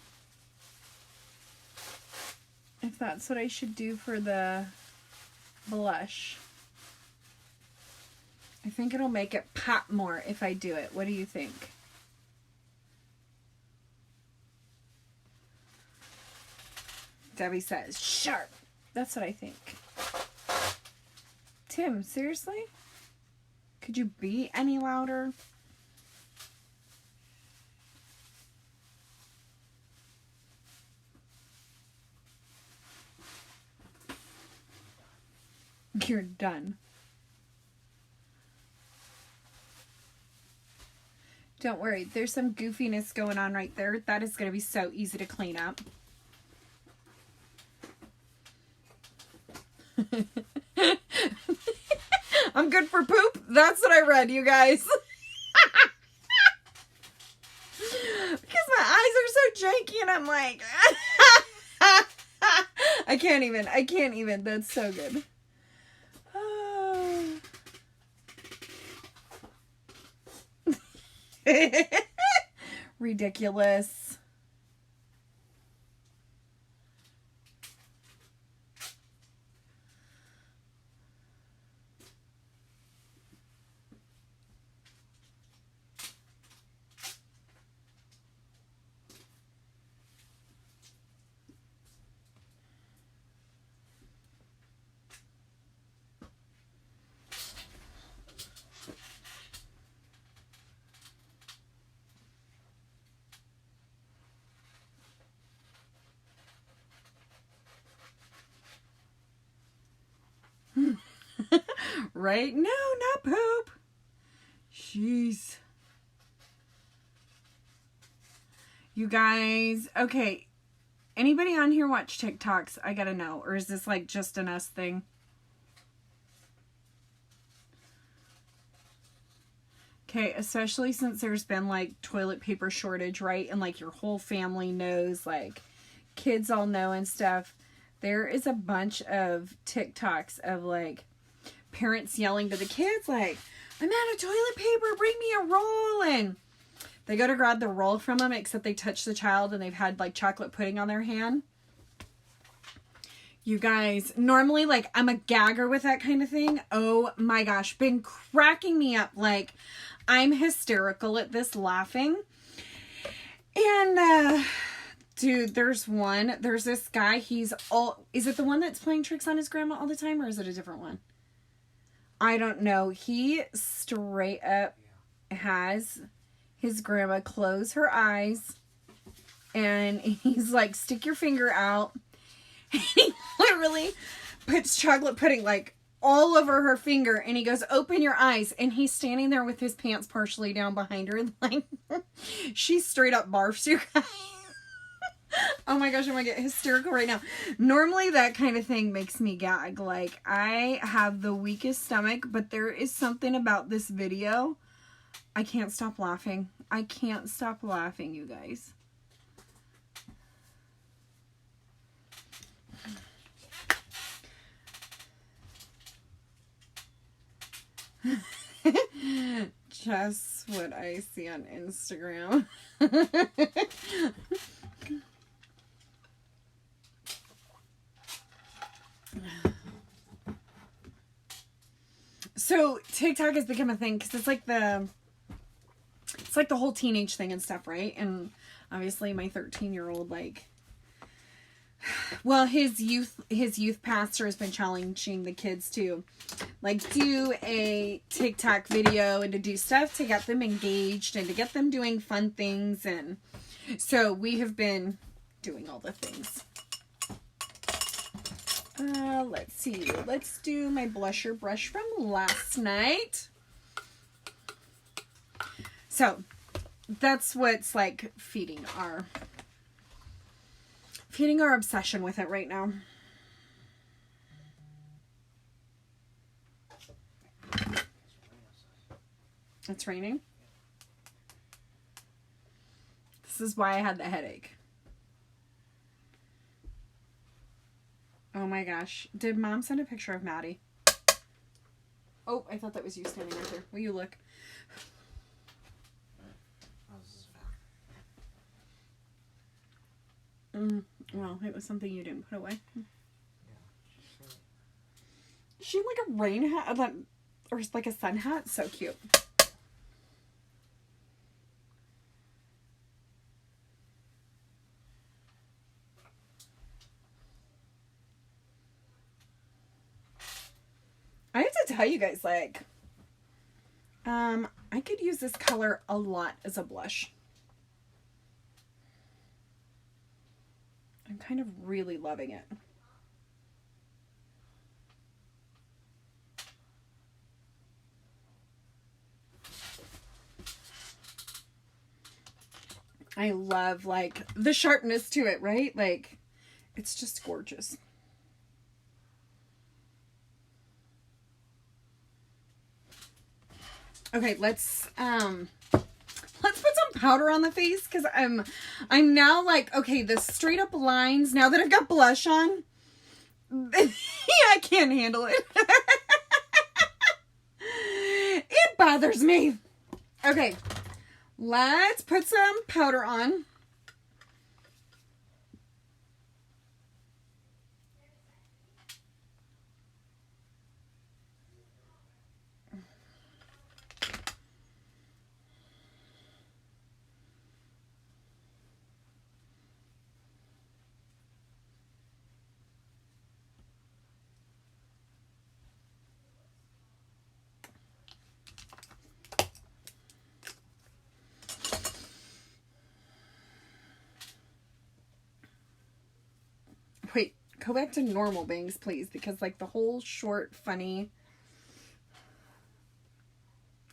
if that's what I should do for the blush. I think it'll make it pop more if I do it. What do you think? Debbie says, sharp. That's what I think. Tim, seriously? Could you be any louder? You're done. Don't worry, there's some goofiness going on right there. That is going to be so easy to clean up. I'm good for poop. That's what I read, you guys. Because my eyes are so janky and I'm like... I can't even. That's so good. Ridiculous. Right? No, not poop. Jeez. You guys, okay. Anybody on here watch TikToks? I gotta know. Or is this like just an us thing? Okay, especially since there's been like toilet paper shortage, right? And like your whole family knows, like kids all know and stuff. There is a bunch of TikToks of like parents yelling to the kids like, I'm out of toilet paper, bring me a roll. And they go to grab the roll from them, except they touch the child and they've had like chocolate pudding on their hand. You guys, normally like I'm a gagger with that kind of thing. Oh my gosh, been cracking me up. Like I'm hysterical at this, laughing. And dude, there's this guy, is it the one that's playing tricks on his grandma all the time, or is it a different one? I don't know. He straight up has his grandma close her eyes and he's like, stick your finger out. And he literally puts chocolate pudding like all over her finger and he goes, open your eyes. And he's standing there with his pants partially down behind her. Like, she straight up barfs, you guys. Oh my gosh, I'm gonna get hysterical right now. Normally that kind of thing makes me gag. Like, I have the weakest stomach, but there is something about this video. I can't stop laughing. I can't stop laughing, you guys. Just what I see on Instagram. So TikTok has become a thing because it's like the it's like the whole teenage thing and stuff, right? And obviously my 13-year-old, like, well, his youth pastor has been challenging the kids to, like, do a TikTok video and to do stuff to get them engaged and to get them doing fun things. And so we have been doing all the things. Let's see. Let's do my blusher brush from last night. So that's what's like feeding our obsession with it right now. It's raining. This is why I had the headache. Oh my gosh. Did Mom send a picture of Maddie? Oh, I thought that was you standing right there. Will you look? Well, it was something you didn't put away. Is she like a rain hat? Or like a sun hat? So cute. I have to tell you guys, like, I could use this color a lot as a blush. I'm kind of really loving it. I love, like, the sharpness to it, right? Like, it's just gorgeous. Okay, let's put some powder on the face, because I'm now like, okay, the straight up lines, now that I've got blush on, I can't handle it. It bothers me. Okay, let's put some powder on. Wait, go back to normal bangs, please, because like the whole short, funny,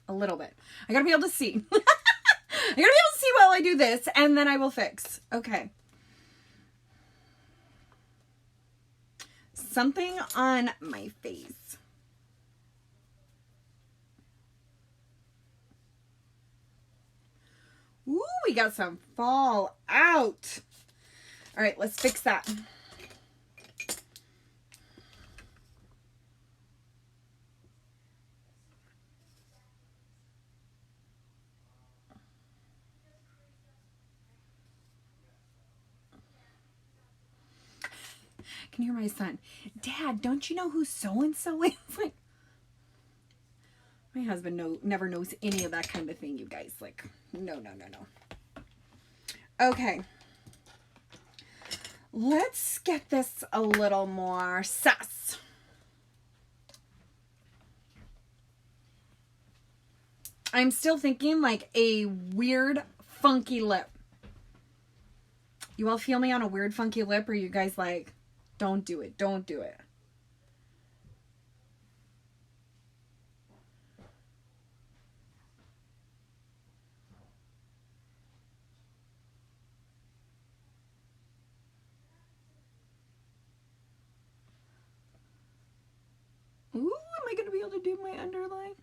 a little bit. I gotta be able to see. I gotta be able to see while I do this, and then I will fix. Okay. Something on my face. Ooh, we got some fall out. All right, let's fix that. I can hear my son. Dad, don't you know who so-and-so is? Like, my husband never knows any of that kind of thing, you guys. Like, no. Okay. Let's get this a little more sus. I'm still thinking like a weird, funky lip. You all feel me on a weird, funky lip? Or you guys like, don't do it. Don't do it. Ooh, am I going to be able to do my underline?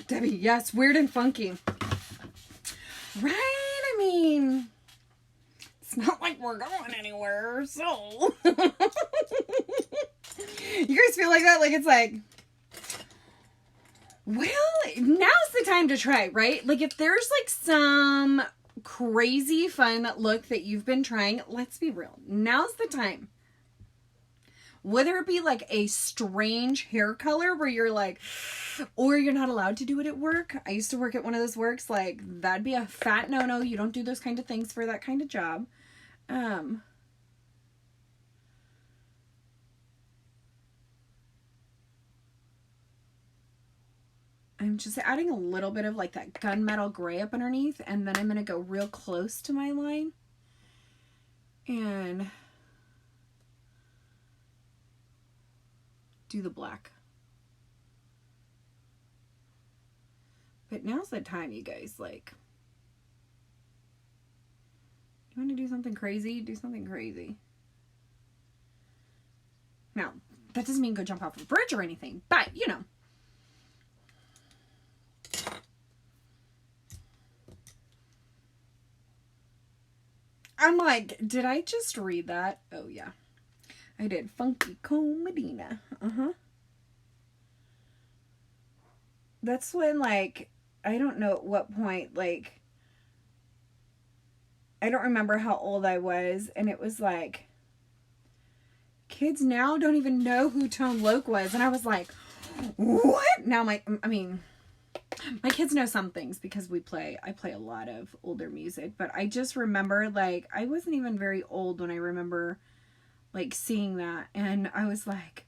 Debbie, yes, weird and funky. Right? I mean, it's not like we're going anywhere, so. You guys feel like that? Like, it's like, well, now's the time to try, right? Like, if there's like some crazy fun look that you've been trying, let's be real. Now's the time. Whether it be like a strange hair color where you're like, or you're not allowed to do it at work. I used to work at one of those works. Like, that'd be a fat no-no. You don't do those kind of things for that kind of job. I'm just adding a little bit of like that gunmetal gray up underneath. And then I'm going to go real close to my line. And do the black. But now's the time, you guys. Like, you want to do something crazy? Do something crazy. Now, that doesn't mean go jump off a bridge or anything, but, you know. I'm like, did I just read that? Oh, yeah. I did. Funky Comb Medina. Uh-huh. That's when, like, I don't know at what point, like, I don't remember how old I was, and it was like, kids now don't even know who Tone Loc was, and I was like, what? Now my kids know some things because I play a lot of older music, but I just remember, like, I wasn't even very old when I remember, like, seeing that, and I was like,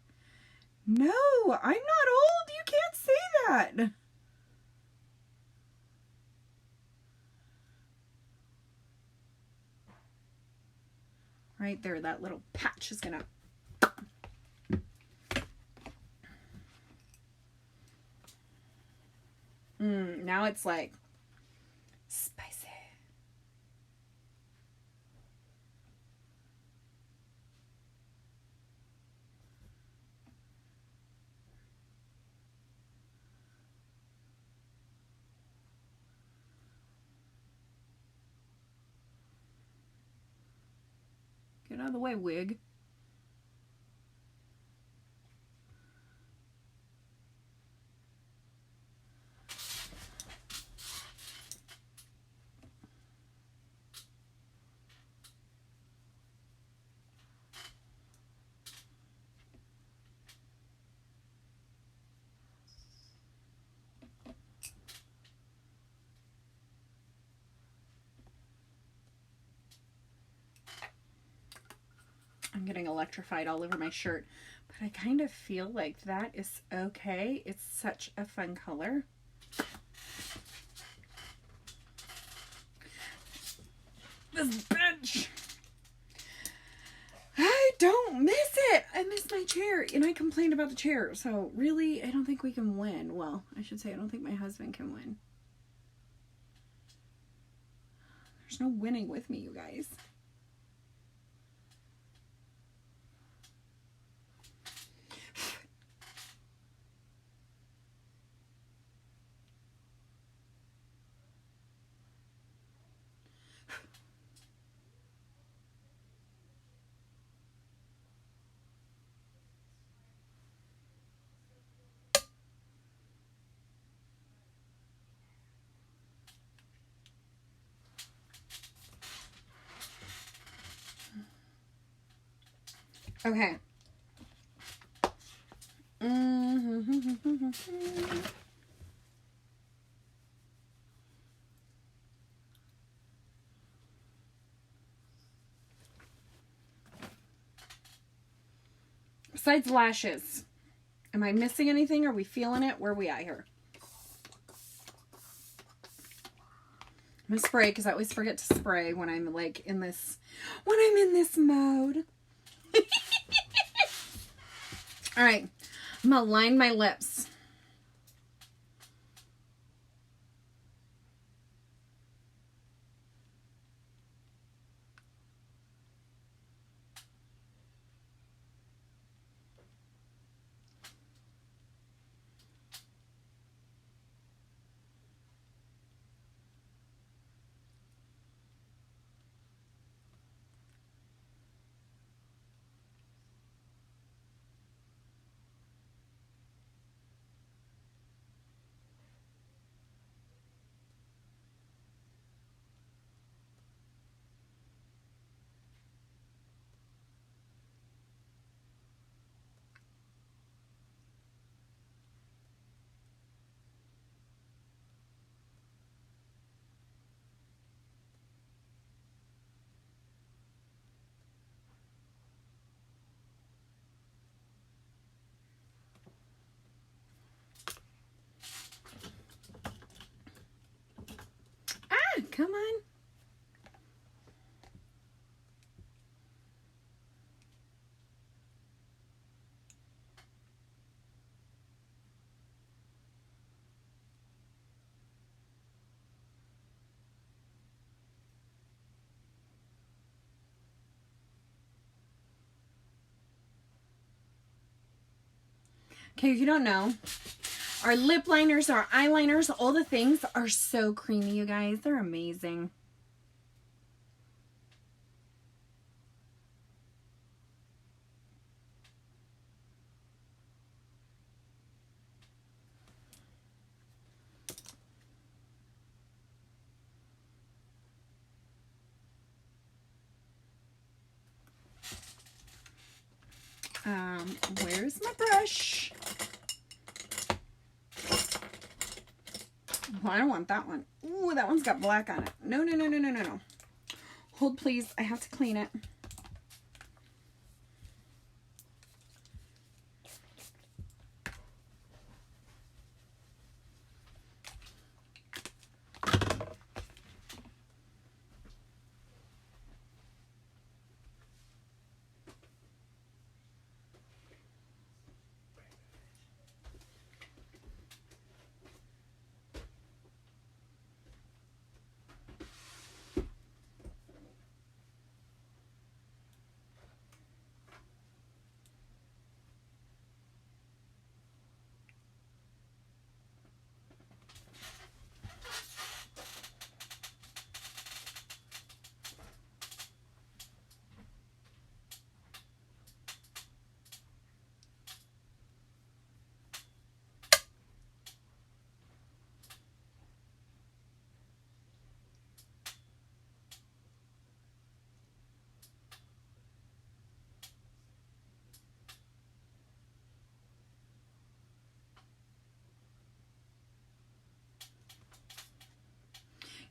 no, I'm not old, you can't say that. Right there, that little patch is gonna. Now it's like spicy. Get out of the way, wig. I'm getting electrified all over my shirt, but I kind of feel like that is okay. It's such a fun color. This bench. I don't miss it. I miss my chair, and I complained about the chair. So really, I don't think we can win. Well, I should say I don't think my husband can win. There's no winning with me, you guys. Okay. Besides lashes, am I missing anything? Are we feeling it? Where are we at here? I'm gonna spray because I always forget to spray when I'm like in this, mode. All right, I'm gonna line my lips. Come on. Okay, if you don't know, our lip liners, our eyeliners, all the things are so creamy, you guys. They're amazing. Where's my brush? Oh, I don't want that one. Ooh, that one's got black on it. No, no, no, no, no, no, no. Hold, please. I have to clean it.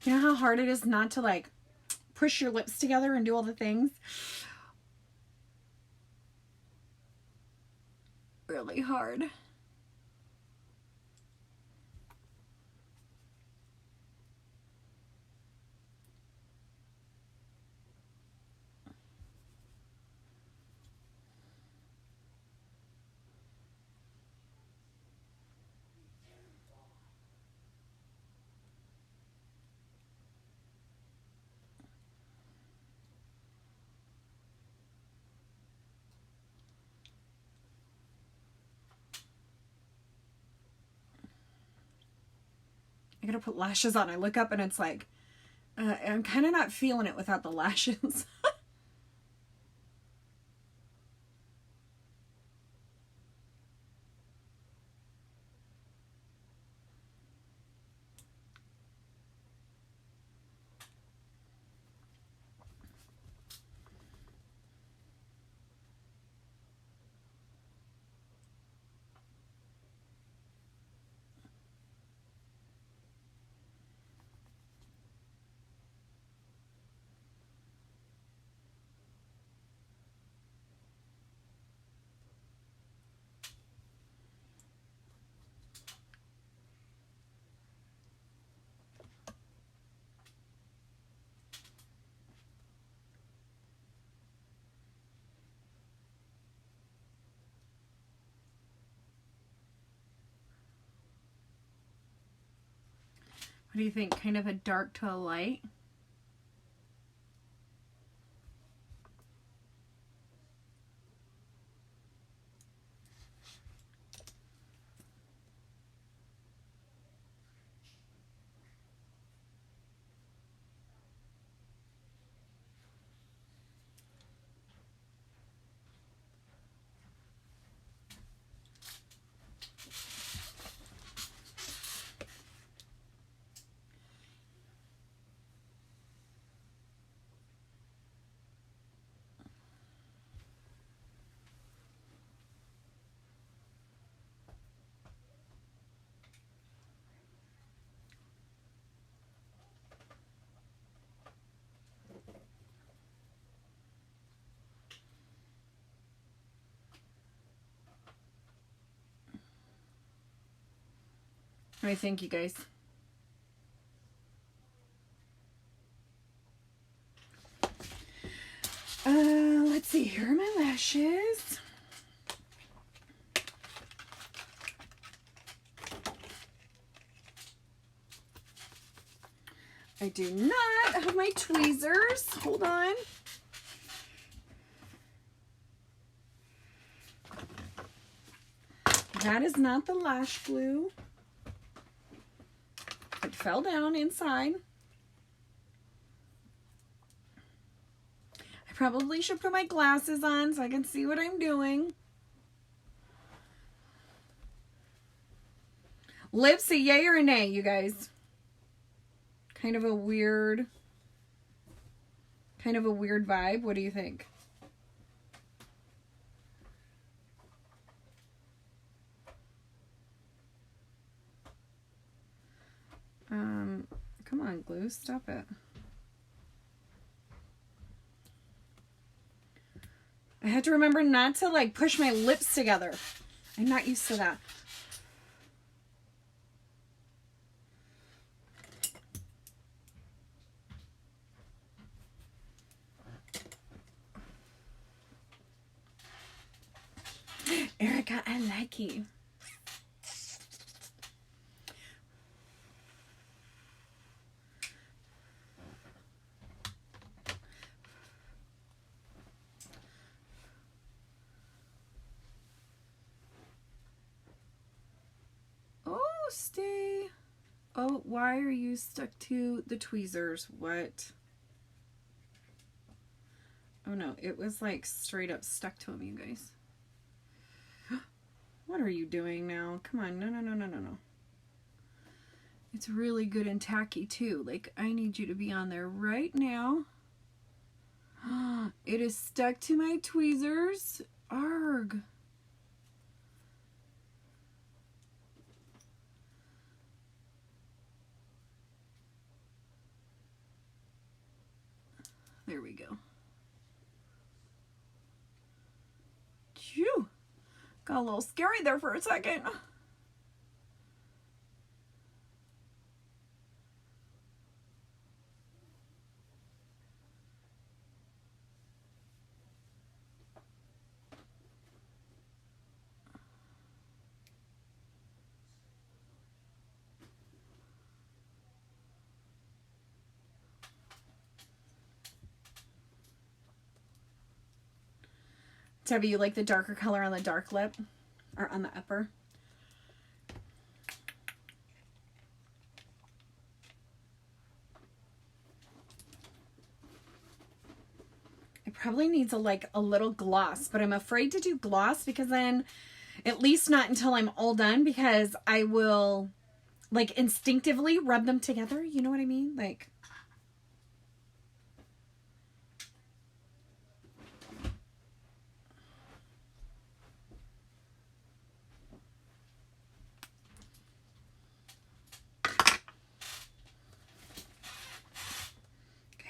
You know how hard it is not to like push your lips together and do all the things? Really hard. I gotta put lashes on. I look up and it's like, I'm kind of not feeling it without the lashes. What do you think? Kind of a dark to a light? What do you think, you guys? Let's see. Here are my lashes. I do not have my tweezers. Hold on. That is not the lash glue. It fell down inside. I probably should put my glasses on so I can see what I'm doing. Lips, a yay or a nay, you guys? Kind of a weird vibe. What do you think? Come on, glue, stop it. I had to remember not to like push my lips together. I'm not used to that. Erica, I like you. Oh, stay. Oh, why are you stuck to the tweezers? What? Oh no, it was like straight up stuck to them, you guys. What are you doing now? Come on, no. It's really good and tacky too. Like, I need you to be on there right now. It is stuck to my tweezers. Arg. There we go. Phew. Got a little scary there for a second. Debbie, you like the darker color on the dark lip? Or on the upper? It probably needs a little gloss, but I'm afraid to do gloss because then, at least not until I'm all done, because I will like instinctively rub them together. You know what I mean? Like,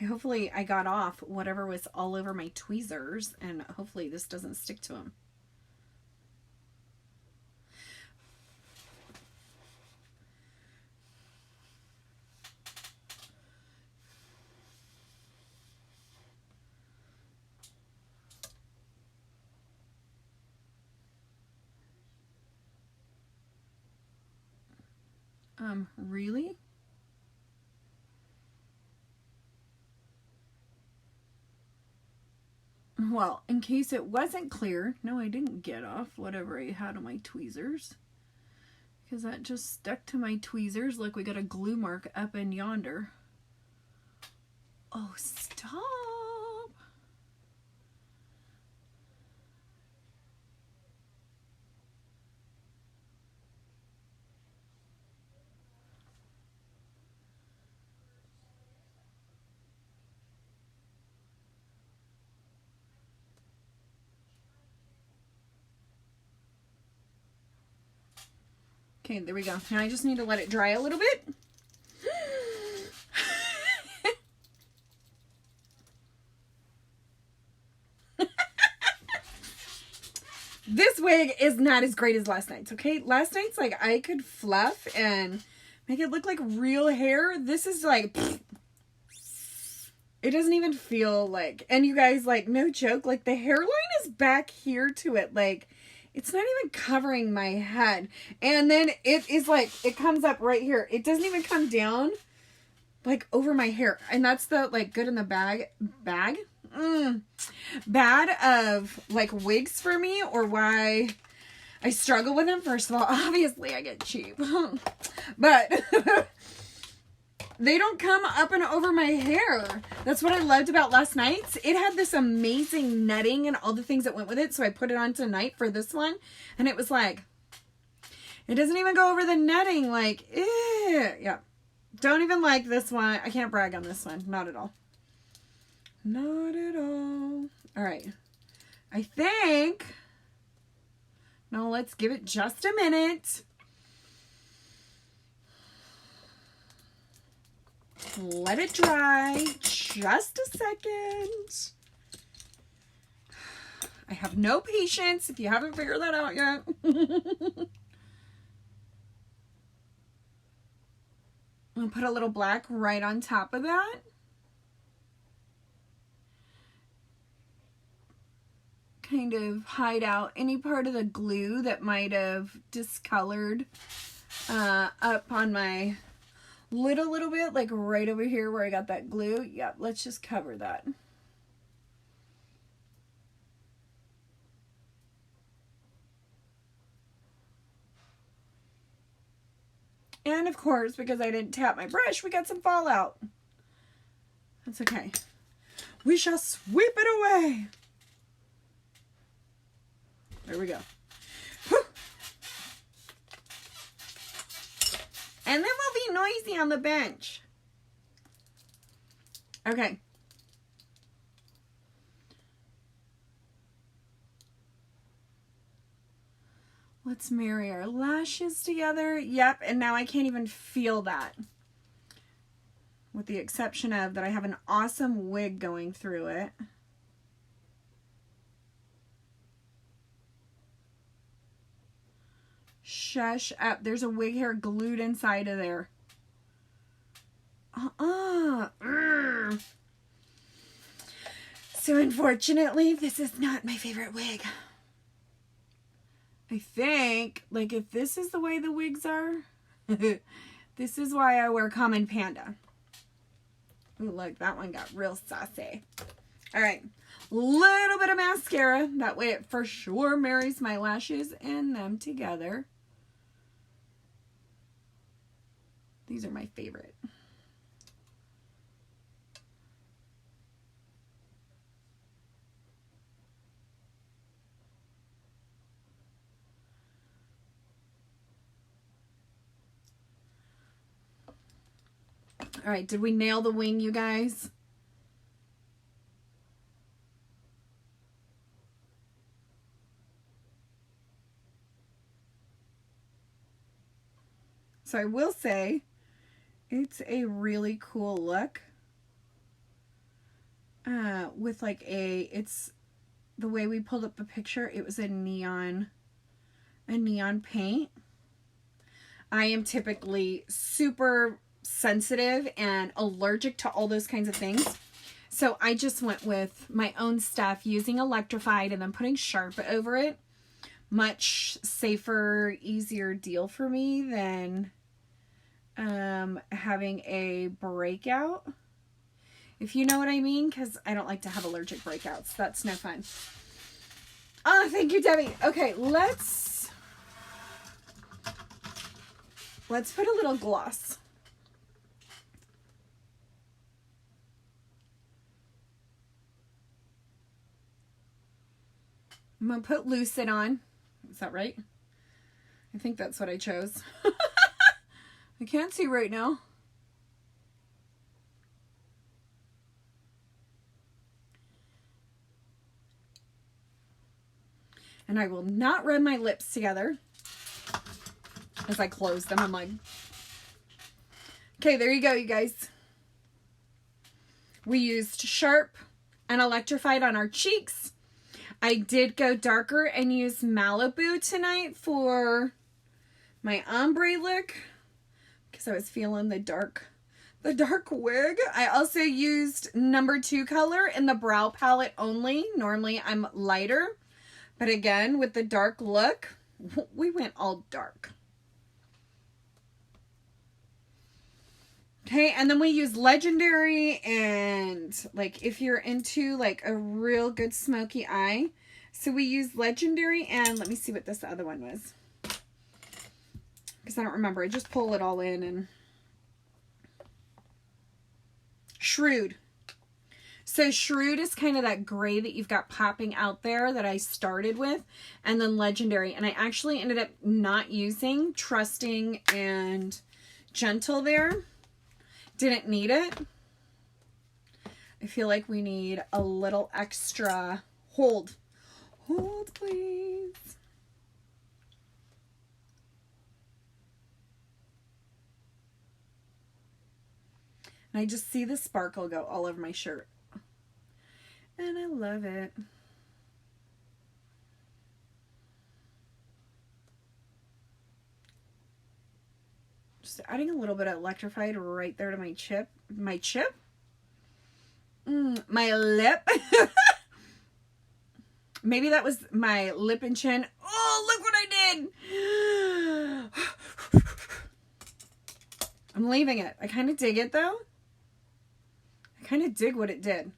hopefully I got off whatever was all over my tweezers, and hopefully this doesn't stick to them. Really? Well, in case it wasn't clear, no, I didn't get off whatever I had on my tweezers, because that just stuck to my tweezers. Look, we got a glue mark up in yonder. Oh, stop. Okay, there we go. Now I just need to let it dry a little bit. This wig is not as great as last night's, okay? Last night's, like, I could fluff and make it look like real hair. This is like... It doesn't even feel like, and you guys, like, no joke, like, the hairline is back here to it. Like, it's not even covering my head. And then it is like, it comes up right here. It doesn't even come down, like, over my hair. And that's the, like, good in the bad of, like, wigs for me, or why I struggle with them. First of all, obviously I get cheap. But they don't come up and over my hair. That's what I loved about last night's. It had this amazing netting and all the things that went with it. So I put it on tonight for this one. And it was like, it doesn't even go over the netting. Like, yeah. Don't even like this one. I can't brag on this one. Not at all. Not at all. All right. I think. Now let's give it just a minute. Let it dry just a second. I have no patience if you haven't figured that out yet. I'll put a little black right on top of that. Kind of hide out any part of the glue that might have discolored up on my lid a little bit, like right over here where I got that glue. Yep, let's just cover that. And of course, because I didn't tap my brush, we got some fallout. That's okay. We shall sweep it away. There we go. Whew. And then we'll be noisy on the bench. Okay. Let's marry our lashes together. Yep, and now I can't even feel that. With the exception of that I have an awesome wig going through it. Shush up. There's a wig hair glued inside of there. So unfortunately, this is not my favorite wig. I think, like, if this is the way the wigs are, this is why I wear Common Panda. Ooh, look, that one got real saucy. All right, little bit of mascara. That way it for sure marries my lashes and them together. These are my favorite. All right, did we nail the wing, you guys? So I will say, it's a really cool look. With like it's the way we pulled up the picture, it was a neon paint. I am typically super sensitive and allergic to all those kinds of things. So I just went with my own stuff using Electrified and then putting Sharp over it. Much safer, easier deal for me than having a breakout. If you know what I mean, because I don't like to have allergic breakouts. That's no fun. Oh, thank you, Debbie. Okay, let's put a little gloss. I'm going to put Lucid on. Is that right? I think that's what I chose. I can't see right now. And I will not rub my lips together as I close them. I'm like, okay, there you go, you guys. We used Sharp and Electrified on our cheeks. I did go darker and use Malibu tonight for my ombre look because I was feeling the dark the dark wig. I also used number 2 color in the brow palette only. Normally I'm lighter, but again, with the dark look, we went all dark. Okay, and then we use Legendary, and like if you're into like a real good smoky eye, so we use Legendary, and let me see what this other one was, because I don't remember. I just pull it all in. And Shrewd. So Shrewd is kind of that gray that you've got popping out there that I started with, and then Legendary, and I actually ended up not using Trusting and Gentle there. Didn't need it. I feel like we need a little extra hold. Hold, please. And I just see the sparkle go all over my shirt. And I love it. Just adding a little bit of Electrified right there to my chip. My chip? My lip. Maybe that was my lip and chin. Oh, look what I did. I'm leaving it. I kind of dig it though. I kind of dig what it did.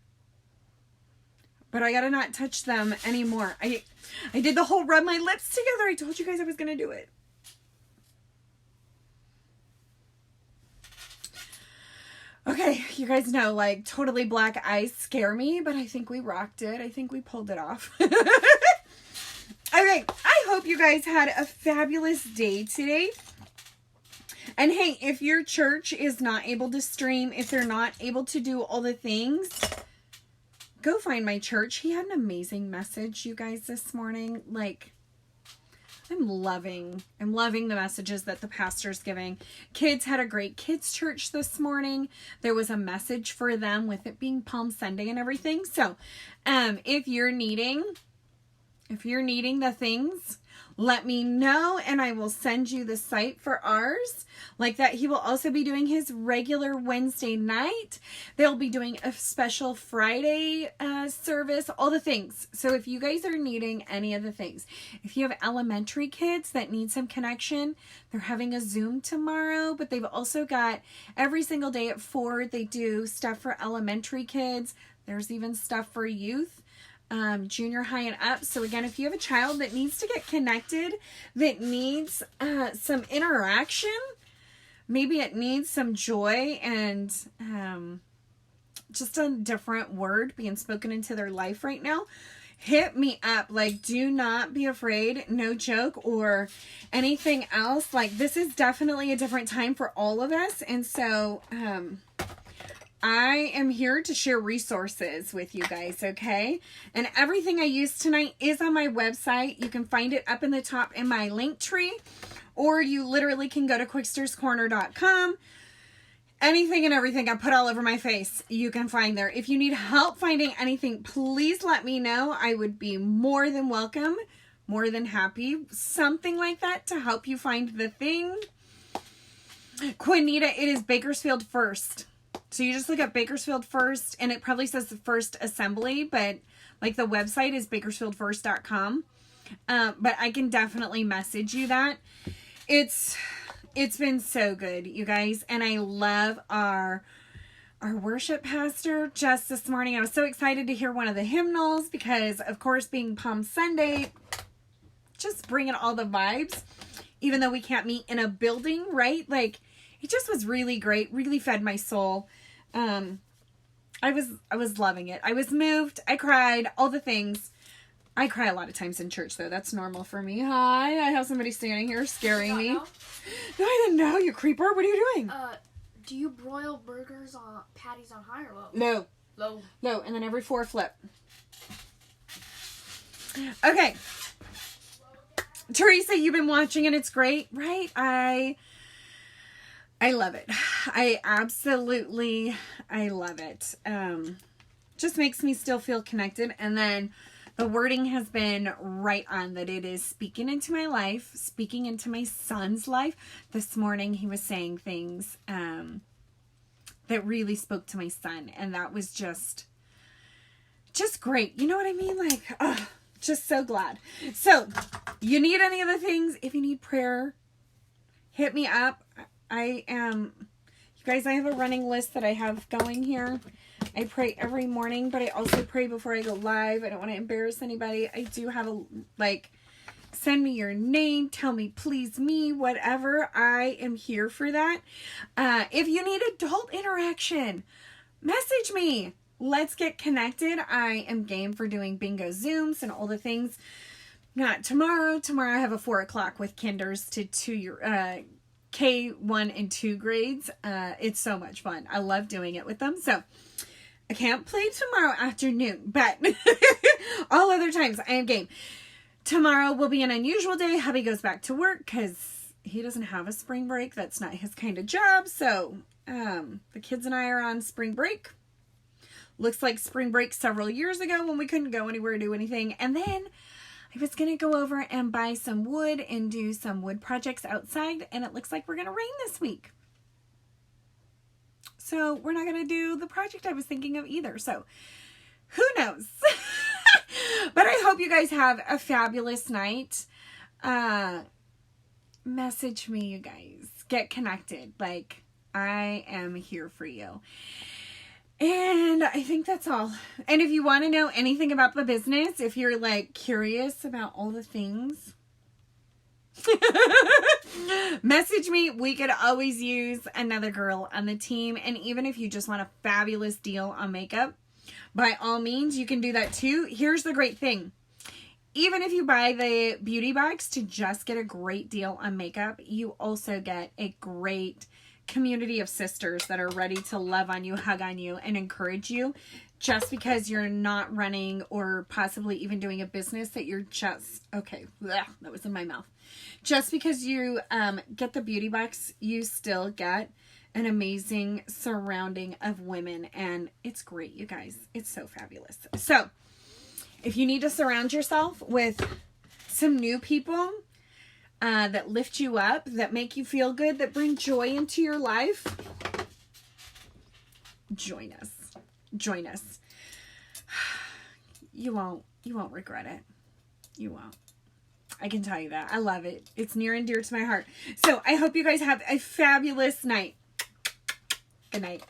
But I gotta not touch them anymore. I did the whole rub my lips together. I told you guys I was gonna do it. Okay, you guys know, like, totally black eyes scare me, but I think we rocked it. I think we pulled it off. Okay, I hope you guys had a fabulous day today. And hey, if your church is not able to stream, if they're not able to do all the things, go find my church. He had an amazing message, you guys, this morning. Like, I'm loving the messages that the pastor's giving. Kids had a great kids church this morning. There was a message for them with it being Palm Sunday and everything. So, if you're needing the things, let me know and I will send you the site for ours. Like that, he will also be doing his regular Wednesday night. They'll be doing a special Friday service, all the things. So if you guys are needing any of the things, if you have elementary kids that need some connection, they're having a Zoom tomorrow, but they've also got every single day at 4, they do stuff for elementary kids. There's even stuff for youth. Junior high and up. So again, if you have a child that needs to get connected, that needs some interaction, maybe it needs some joy and just a different word being spoken into their life right now, hit me up. Like, do not be afraid, no joke or anything else. Like, this is definitely a different time for all of us. And so, I am here to share resources with you guys, okay? And everything I used tonight is on my website. You can find it up in the top in my link tree, or you literally can go to quicksterscorner.com. Anything and everything I put all over my face, you can find there. If you need help finding anything, please let me know. I would be more than welcome, more than happy, something like that to help you find the thing. Quinita, it is Bakersfield First. So you just look up Bakersfield First, and it probably says the First Assembly, but like the website is bakersfieldfirst.com. But I can definitely message you that. It's been so good, you guys, and I love our worship pastor. Just this morning, I was so excited to hear one of the hymnals because, of course, being Palm Sunday, just bringing all the vibes, even though we can't meet in a building, right? Like, it just was really great, really fed my soul. I was loving it. I was moved. I cried, all the things. I cry a lot of times in church, though. That's normal for me. Hi, I have somebody standing here scaring me. No, I didn't know, you creeper. What are you doing? Do you broil burgers on patties on high or low? Low. Low. Low, and then every 4 flip. Okay. Teresa, you've been watching and it's great, right? I love it. I love it. Just makes me still feel connected. And then the wording has been right on that it is speaking into my life, speaking into my son's life. This morning he was saying things that really spoke to my son. And that was just great. You know what I mean? Like, just so glad. So, you need any of the things? If you need prayer, hit me up. You guys, I have a running list that I have going here. I pray every morning, but I also pray before I go live. I don't want to embarrass anybody. I do have send me your name, tell me please me, whatever. I am here for that. If you need adult interaction, message me. Let's get connected. I am game for doing bingo Zooms and all the things. Not tomorrow. Tomorrow I have a 4 o'clock with kinders to K1 and 2 grades. It's so much fun. I love doing it with them. So I can't play tomorrow afternoon, but all other times I am game. Tomorrow will be an unusual day. Hubby goes back to work because he doesn't have a spring break. That's not his kind of job. So the kids and I are on spring break. Looks like spring break several years ago when we couldn't go anywhere or do anything. And then I was going to go over and buy some wood and do some wood projects outside. And it looks like we're going to rain this week. So we're not going to do the project I was thinking of either. So who knows? But I hope you guys have a fabulous night. Message me, you guys. Get connected. Like, I am here for you. And I think that's all. And if you want to know anything about the business, if you're like curious about all the things, message me. We could always use another girl on the team. And even if you just want a fabulous deal on makeup, by all means, you can do that too. Here's the great thing. Even if you buy the beauty box to just get a great deal on makeup, you also get a great community of sisters that are ready to love on you, hug on you, and encourage you just because you're not running or possibly even doing a business that you're just, okay, bleh, that was in my mouth. Just because you get the beauty box, you still get an amazing surrounding of women, and it's great, you guys. It's so fabulous. So if you need to surround yourself with some new people that lift you up, that make you feel good, that bring joy into your life, join us. Join us. You won't regret it. You won't. I can tell you that. I love it. It's near and dear to my heart. So I hope you guys have a fabulous night. Good night.